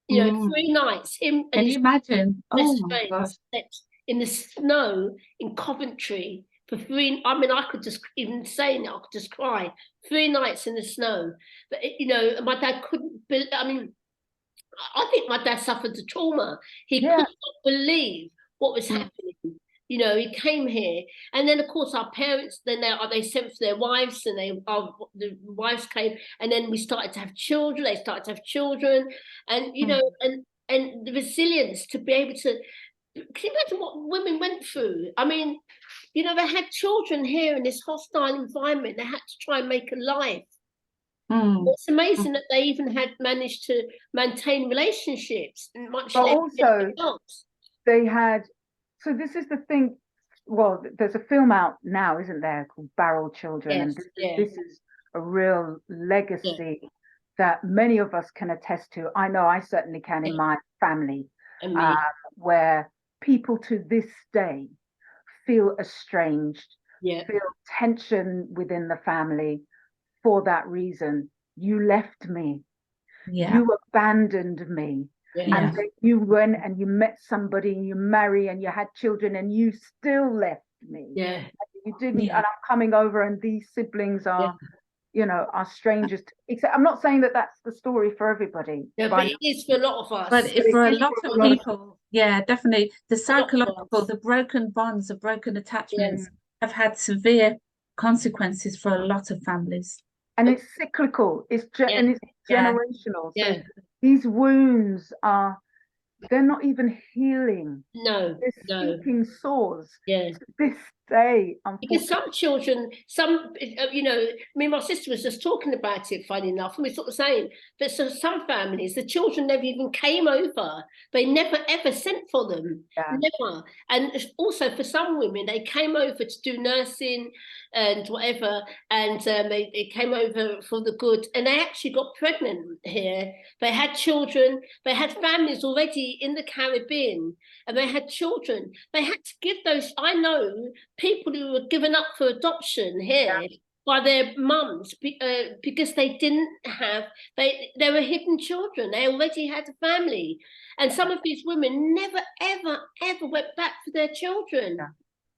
you know, 3 nights. Him and Can his you imagine? Oh best my friend gosh. slept in the snow in Coventry for 3. I mean, I could just, even saying it, I could just cry. 3 nights in the snow. But you know, my dad couldn't. I mean, I think my dad suffered the trauma. He could not believe what was happening. You know, he came here, and then of course our parents. Then they sent for their wives, and the wives came, and then we started to have children. They started to have children, and you know, and the resilience to be able to. Can you imagine what women went through? I mean, you know, they had children here in this hostile environment. They had to try and make a life. It's amazing that they even had managed to maintain relationships, much But less also, they had, so this is the thing, well, there's a film out now, isn't there, called Barrel Children, and this is a real legacy that many of us can attest to. I know I certainly can in my family, where people to this day feel estranged, feel tension within the family for that reason. You left me, you abandoned me, and then you went and you met somebody and you marry and you had children and you still left me. You didn't, and I'm coming over and these siblings are, you know, are strangers. Except I'm not saying that that's the story for everybody. But it is for a lot of us. But for a lot of people, definitely. The psychological, the broken bonds, the broken attachments have had severe consequences for a lot of families. And it's cyclical, and it's generational. So these wounds they're not even healing. No, they're steeping sores to this day. Because some children, you know, me and my sister was just talking about it, funny enough, and we're sort of saying that some families, the children never even came over. They never ever sent for them, never. And also for some women, they came over to do nursing and whatever, and they came over for the good, and they actually got pregnant here. They had children, they had families already in the Caribbean, and they had children. They had to give those, I know people who were given up for adoption here by their mums because they didn't have, they were hidden children. They already had a family. And some of these women never, ever, ever went back for their children.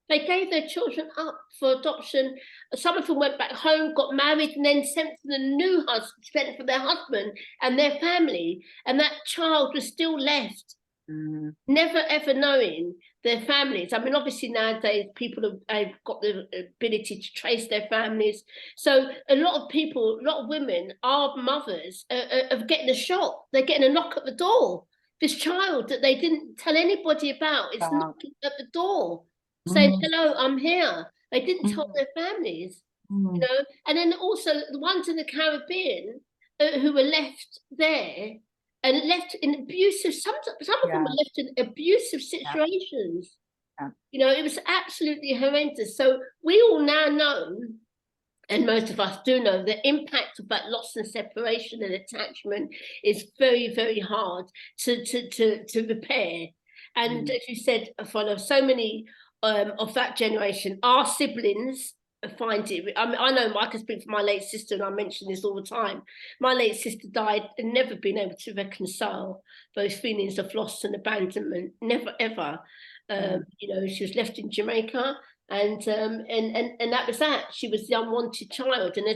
They gave their children up for adoption. Some of them went back home, got married, and then sent for the new husband, sent for their husband and their family. And that child was still left, never ever knowing their families. I mean, obviously nowadays people have got the ability to trace their families. So a lot of people, a lot of women, our mothers, are getting a shock. They're getting a knock at the door. This child that they didn't tell anybody about is knocking at the door, saying, hello, I'm here. They didn't tell their families, you know. And then also the ones in the Caribbean who were left there and left in abusive, some of them were left in abusive situations. You know, it was absolutely horrendous. So we all now know, and most of us do know, the impact of that loss and separation and attachment is very, very hard to repair. And as you said, FOLA, so many of that generation, our siblings find it. I know I can speak for my late sister, and I mention this all the time. My late sister died and never been able to reconcile those feelings of loss and abandonment. Never, ever. You know, she was left in Jamaica, and that was that. She was the unwanted child, and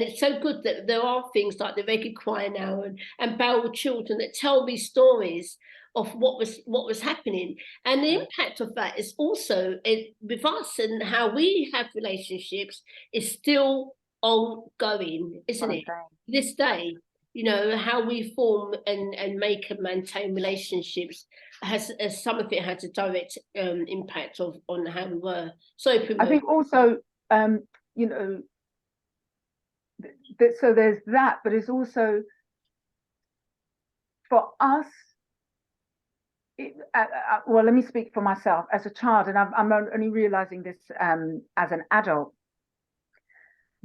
it's so good that there are things like the REGGAE choir now and Powell children that tell me stories of what was happening, and the impact of that is also with us, and how we have relationships is still ongoing, isn't it? This day, you know, how we form and make and maintain relationships has some of it had a direct impact on how we were. So I think also, you know, so there's that, but it's also for us. Well, let me speak for myself as a child, and I'm only realizing this as an adult.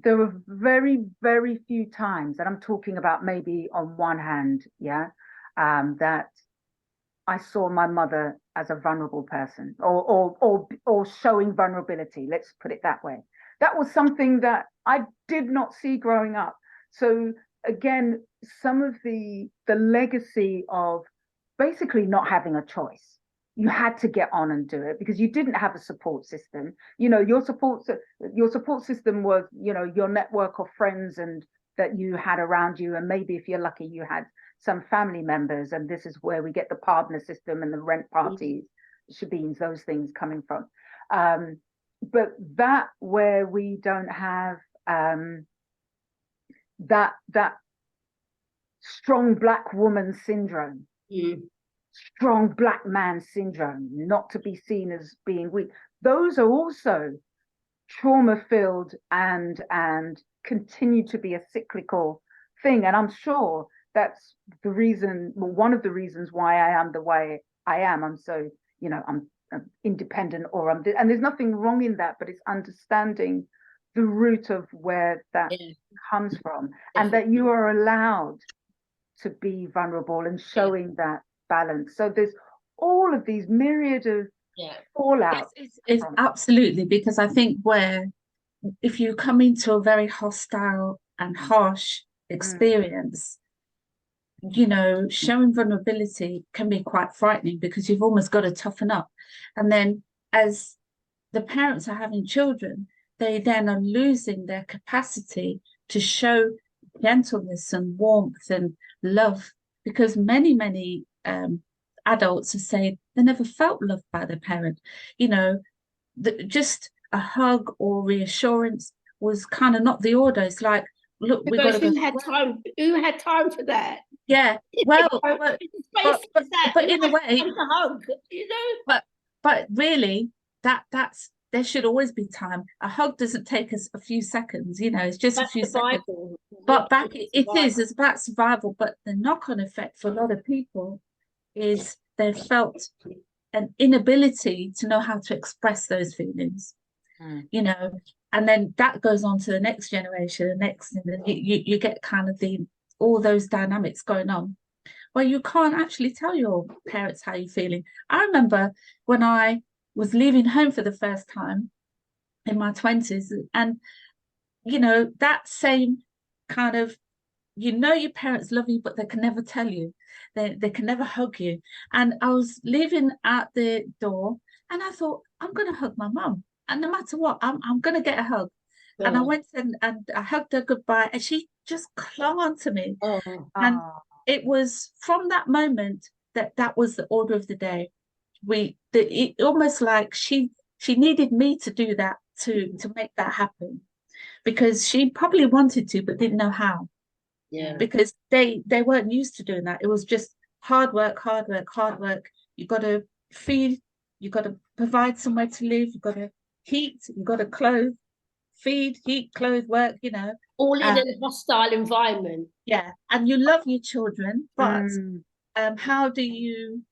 There were very, very few times, and I'm talking about maybe on one hand, that I saw my mother as a vulnerable person, or showing vulnerability. Let's put it that way. That was something that I did not see growing up. So again, some of the legacy of basically not having a choice. You had to get on and do it because you didn't have a support system. You know, your support system was, you know, your network of friends and that you had around you, and maybe if you're lucky, you had some family members. And this is where we get the partner system and the rent parties, shebeens, those things coming from. But that where we don't have that strong Black woman syndrome. Strong Black man syndrome, not to be seen as being weak. Those are also trauma filled and continue to be a cyclical thing. And I'm sure that's the reason, well, one of the reasons why I am the way I am. I'm so, you know, I'm independent, or and there's nothing wrong in that, but it's understanding the root of where that comes from, and that you are allowed to be vulnerable and showing that balance. So there's all of these myriad of fallout. It's absolutely, because I think if you come into a very hostile and harsh experience, you know, showing vulnerability can be quite frightening because you've almost got to toughen up. And then as the parents are having children, they then are losing their capacity to show gentleness and warmth and love, because many adults have said they never felt loved by their parent. You know, just a hug or reassurance was kind of not the order. It's like, look, we got to go. Who had time for that? Yeah, well, but in a way, a hug, you know. But really, that's there should always be time. A hug doesn't take us a few seconds, you know. It's just That's a few seconds. But it's about survival. But the knock-on effect for a lot of people is they've felt an inability to know how to express those feelings, you know, and then that goes on to the next generation, and then you get kind of all those dynamics going on where you can't actually tell your parents how you're feeling. I remember when I was leaving home for the first time in my 20s, and you know, that same kind of, you know, your parents love you, but they can never tell you. They can never hug you. And I was leaving out the door, and I thought, I'm going to hug my mum, and no matter what, I'm going to get a hug. And I went and I hugged her goodbye, and she just clung on to me. And it was from that moment that was the order of the day. It almost like she needed me to do that to make that happen, because she probably wanted to but didn't know how. Because they weren't used to doing that. It was just hard work. You got to feed, you got to provide somewhere to live, you got to heat, you got to clothe, feed, heat, clothe, work, you know, all in a hostile environment. Yeah, and you love your children, but how do you?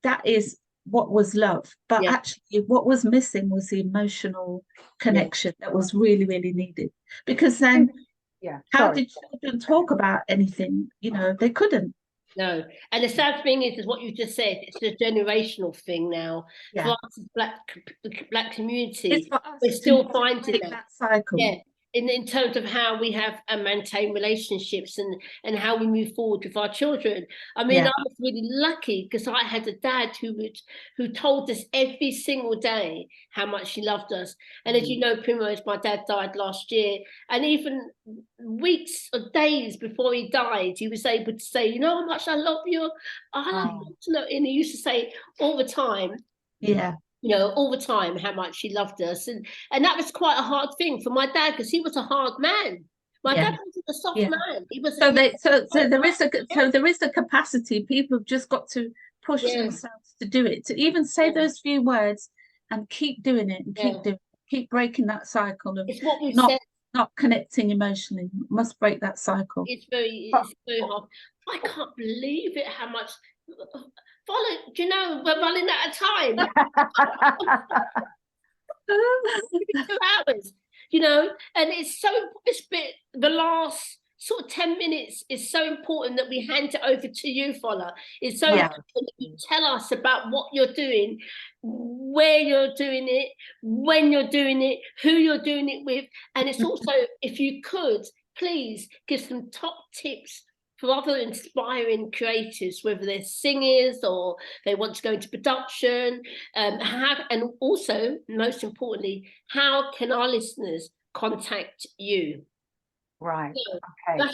That is what was love, but Yeah. actually what was missing was the emotional connection that was really, really needed. Because then Yeah. how Sorry. did children talk about anything? You know, they couldn't. No, and the sad thing is what you just said. It's a generational thing now. Yeah. For us, as black It's community, for us we're still to finding break that. that cycle. Yeah, in terms of how we have maintained relationships and how we move forward with our children. I mean, Yeah. I was really lucky because I had a dad who told us every single day how much he loved us. And as you know, Primrose, my dad died last year, and even weeks or days before he died, he was able to say, "You know how much I love you. I love you." And he used to say all the time. Yeah. You know, all the time how much he loved us, and that was quite a hard thing for my dad because he was a hard man. My Yeah. dad wasn't a soft Yeah. man. He was. So there is a capacity. People have just got to push Yeah. themselves to do it, to even say Yeah. those few words and keep doing it and keep breaking that cycle of It's what we've not said. not connecting emotionally. Must break that cycle. It's very hard. I can't believe it. How much. FOLA, do you know we're running out of time? 2 hours, you know, and it's so, this bit, the last sort of 10 minutes is so important that we hand it over to you, FOLA. It's so important that you tell us about what you're doing, where you're doing it, when you're doing it, who you're doing it with. And it's also, if you could, please give some top tips for other inspiring creators, whether they're singers or they want to go into production, and also, most importantly, how can our listeners contact you? Right. So, Okay.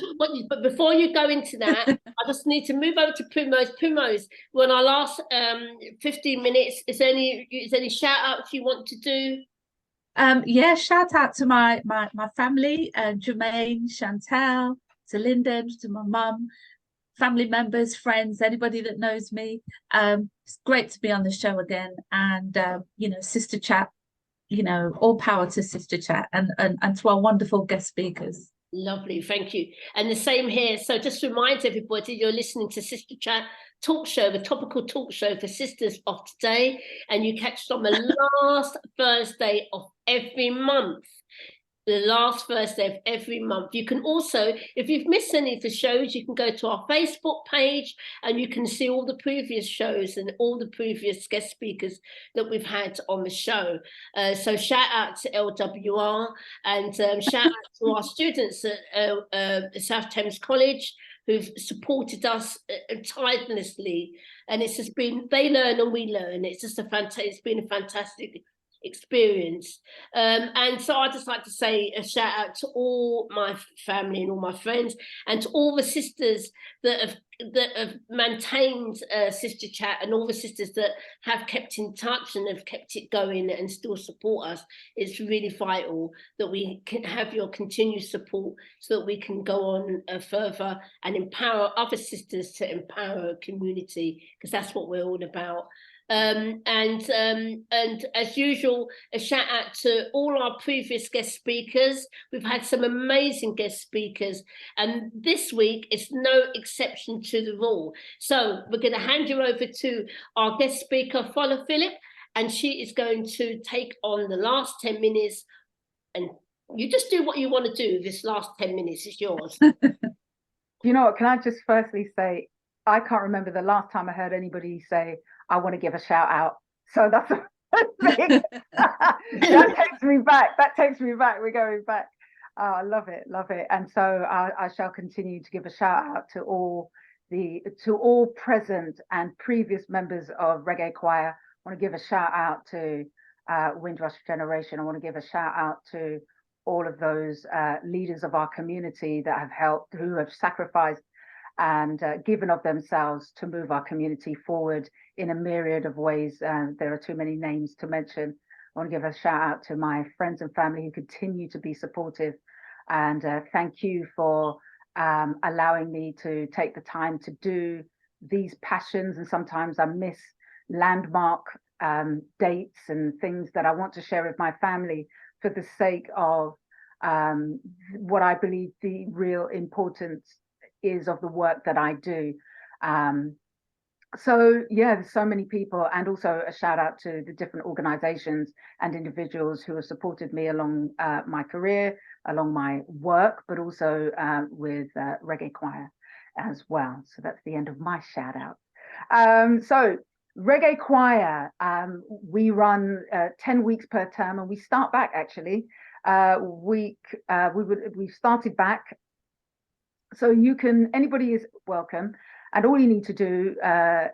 but before you go into that, I just need to move over to Primrose. Primrose, when our last 15 minutes, is there any shout outs you want to do? Yeah, shout out to my family, Jermaine, Chantel, to Lyndon, to my mum, family members, friends, anybody that knows me. It's great to be on the show again. And you know, Sister Chat, you know, all power to Sister Chat and to our wonderful guest speakers. Lovely, thank you. And the same here. So just remind everybody you're listening to Sister Chat talk show, the topical talk show for sisters of today, and you catch it on the last Thursday of every month. The last Thursday of every month. You can also, if you've missed any of the shows, you can go to our Facebook page and you can see all the previous shows and all the previous guest speakers that we've had on the show. So shout out to LWR and shout out to our students at South Thames College who've supported us tirelessly. And it's just been, they learn and we learn. It's just it's been a fantastic experience. And so I'd just like to say a shout out to all my family and all my friends and to all the sisters that have maintained Sister Chat and all the sisters that have kept in touch and have kept it going and still support us. It's really vital that we can have your continued support so that we can go on further and empower other sisters to empower a community, because that's what we're all about. And as usual, a shout out to all our previous guest speakers. We've had some amazing guest speakers, and this week is no exception to the rule. So we're going to hand you over to our guest speaker, FOLA PHILLIP, and she is going to take on the last 10 minutes. And you just do what you want to do. This last 10 minutes is yours. You know what? Can I just firstly say, I can't remember the last time I heard anybody say, I want to give a shout out. So that's a thing. That takes me back. That takes me back. We're going back. I love it, love it. And so I shall continue to give a shout out to all present and previous members of Reggae Choir. I want to give a shout out to Windrush Generation. I want to give a shout out to all of those leaders of our community that have helped, who have sacrificed and given of themselves to move our community forward in a myriad of ways. There are too many names to mention. I want to give a shout out to my friends and family who continue to be supportive. And thank you for allowing me to take the time to do these passions. And sometimes I miss landmark dates and things that I want to share with my family for the sake of what I believe the real importance is of the work that I do. So yeah, there's so many people, and also a shout out to the different organizations and individuals who have supported me along my career, along my work, but also with Reggae Choir as well. So that's the end of my shout out. So Reggae Choir, we run 10 weeks per term, and we start back actually. We started back, so you can, anybody is welcome. And all you need to do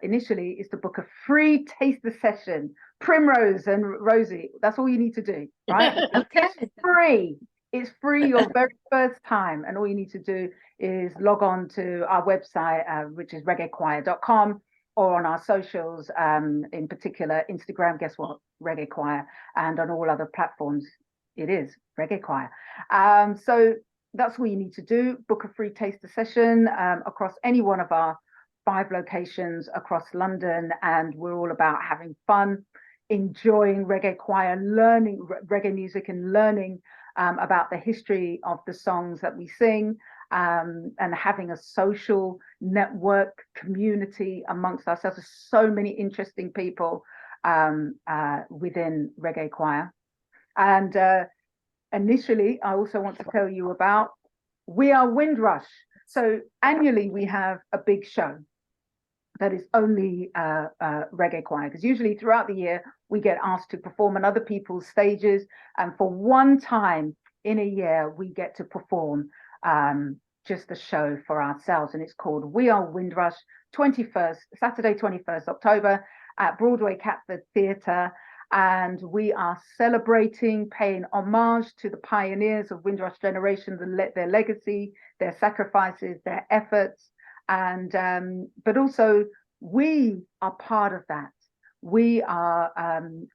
initially is to book a free taster session. Primrose and Rosie, that's all you need to do, right? Okay. It's free. It's free your very first time. And all you need to do is log on to our website, which is reggaechoir.com, or on our socials, in particular, Instagram, guess what? Reggae Choir. And on all other platforms, it is Reggae Choir. So that's all you need to do. Book a free taster session across any one of our 5 locations across London, and we're all about having fun, enjoying Reggae Choir, learning reggae music, and learning about the history of the songs that we sing, and having a social network community amongst ourselves. There's so many interesting people within Reggae Choir. And initially, I also want to tell you about We Are Windrush. So annually, we have a big show that is only Reggae Choir, because usually throughout the year, we get asked to perform on other people's stages. And for one time in a year, we get to perform just a show for ourselves. And it's called We Are Windrush, Saturday, 21st October at Broadway Catford Theatre. And we are celebrating, paying homage to the pioneers of Windrush generation, their legacy, their sacrifices, their efforts. And but also we are part of that. We are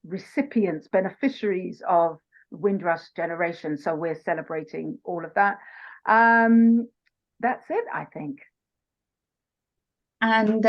recipients, beneficiaries of Windrush generation. So we're celebrating all of that. That's it, I think. And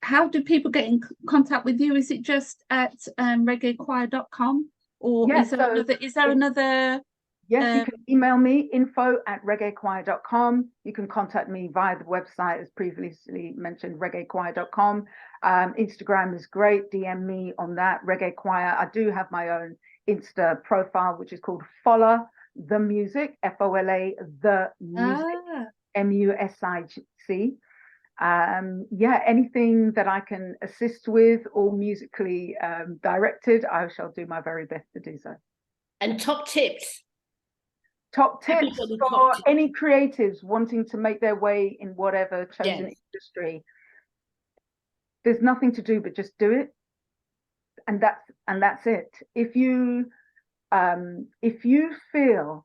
how do people get in contact with you? Is it just at reggaechoir.com, or Yes, is there another? Yes, you can email me, info@reggaechoir.com. You can contact me via the website, as previously mentioned, reggaechoir.com. Instagram is great. DM me on that, Reggae Choir. I do have my own Insta profile, which is called FOLA the Music, FOLA the Music, MUSIC. Yeah, anything that I can assist with or musically directed, I shall do my very best to do so. And top tips for any creatives wanting to make their way in whatever chosen industry. There's nothing to do but just do it, and that's it. If you feel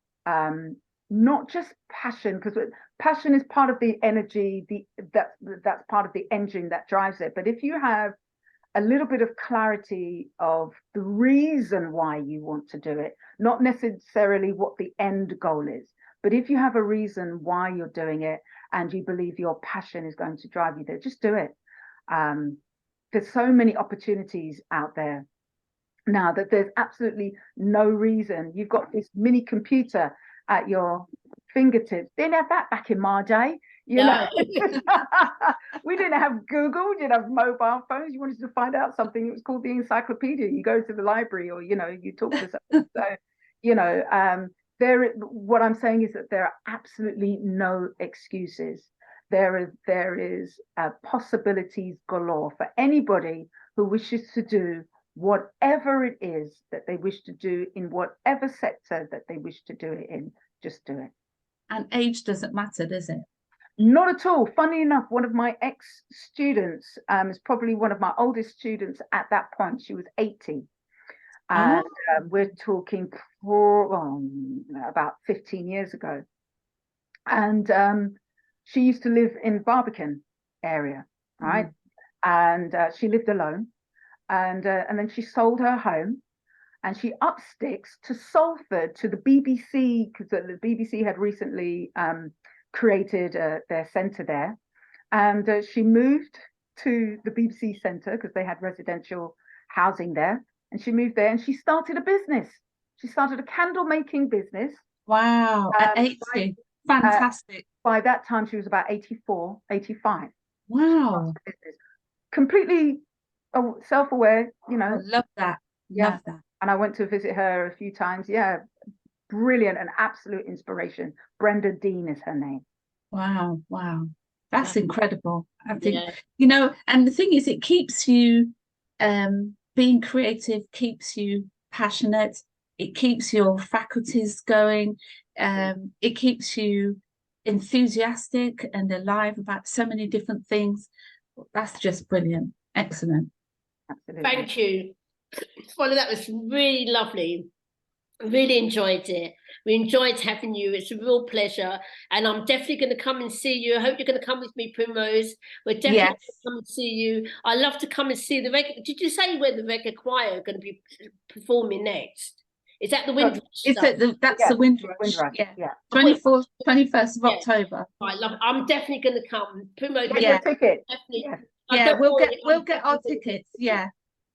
not just passion, because passion is part of the energy, that's part of the engine that drives it. But if you have a little bit of clarity of the reason why you want to do it, not necessarily what the end goal is, but if you have a reason why you're doing it and you believe your passion is going to drive you there, just do it. There's so many opportunities out there now that there's absolutely no reason. You've got this mini computer at your fingertips. Didn't have that back in my day. You know, we didn't have Google, we didn't have mobile phones. You wanted to find out something, it was called the encyclopedia. You go to the library, or, you know, you talk to someone. So, you know, what I'm saying is that there are absolutely no excuses. There is possibilities galore for anybody who wishes to do whatever it is that they wish to do in whatever sector that they wish to do it in. Just do it. And age doesn't matter, does it? Not at all. Funny enough, one of my ex-students is probably one of my oldest students at that point. She was 80. And we're talking about 15 years ago. And she used to live in Barbican area, right? And she lived alone. And then she sold her home, and she up sticks to Salford, to the BBC, because the BBC had recently created their centre there. And she moved to the BBC centre because they had residential housing there. And she moved there and she started a business. She started a candle making business. Wow, at 80, fantastic. By that time, she was about 84, 85. Wow. Completely self-aware, you I know. love that. Yeah. Love that. And I went to visit her a few times. Yeah, brilliant and absolute inspiration. Brenda Dean is her name. Wow. Wow. That's Wow. incredible. I think, Yeah. you know, and the thing is, it keeps you being creative, keeps you passionate, it keeps your faculties going, it keeps you enthusiastic and alive about so many different things. That's just brilliant. Excellent. Absolutely. Thank you. Follow, that was really lovely. Really enjoyed it. We enjoyed having you. It's a real pleasure. And I'm definitely going to come and see you. I hope you're going to come with me, Primrose. We're definitely Yes. going to come and see you. I love to come and see the reggae. Did you say where the reggae choir are going to be performing next? Is that the Windrush? It's at that's the Windrush. Windrush. Yeah. Yeah. 24th, 21st of Yeah. October. I love it. I'm definitely going to come. Primrose, Get your ticket. definitely. Yes. Yeah, Don't worry, we'll I'm get our definitely- tickets. Yeah.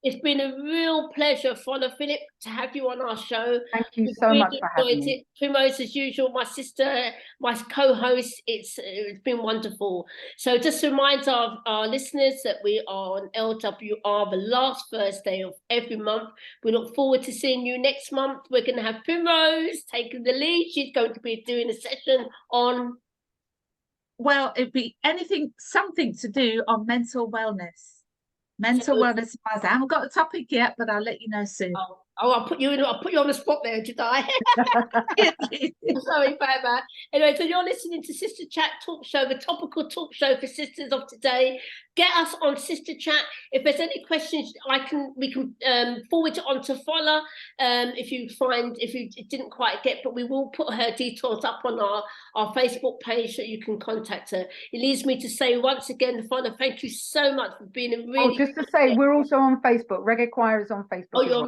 It's been a real pleasure, PHILLIP, to have you on our show. Thank you We've so really much for having enjoyed me. it. Primrose, as usual, my sister, my co-host, it's been wonderful. So just a reminder of our listeners that we are on LWR the last Thursday of every month. We look forward to seeing you next month. We're going to have Primrose taking the lead. She's going to be doing a session on... Well, it'd be something to do on mental wellness. Mental wellness. I haven't got a topic yet, but I'll let you know soon. I'll put you on the spot there, did I? Sorry about that. Anyway, so you're listening to Sister Chat Talk Show, the topical talk show for sisters of today. Get us on Sister Chat. If there's any questions, we can forward it on to FOLA if you didn't quite get, but we will put her details up on our Facebook page so you can contact her. It leaves me to say once again, FOLA, thank you so much for being a really... just to say, we're also on Facebook. Reggae Choir is on Facebook. Oh, you're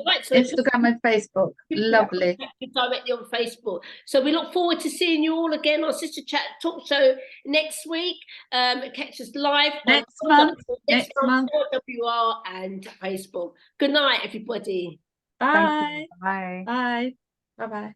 right. So Instagram and Facebook. Lovely. Directly on Facebook. So we look forward to seeing you all again on Sister Chat Talk Show next week. Catch us live Next month. WR and Facebook. Good night, everybody. Bye. Bye. Bye. Bye-bye.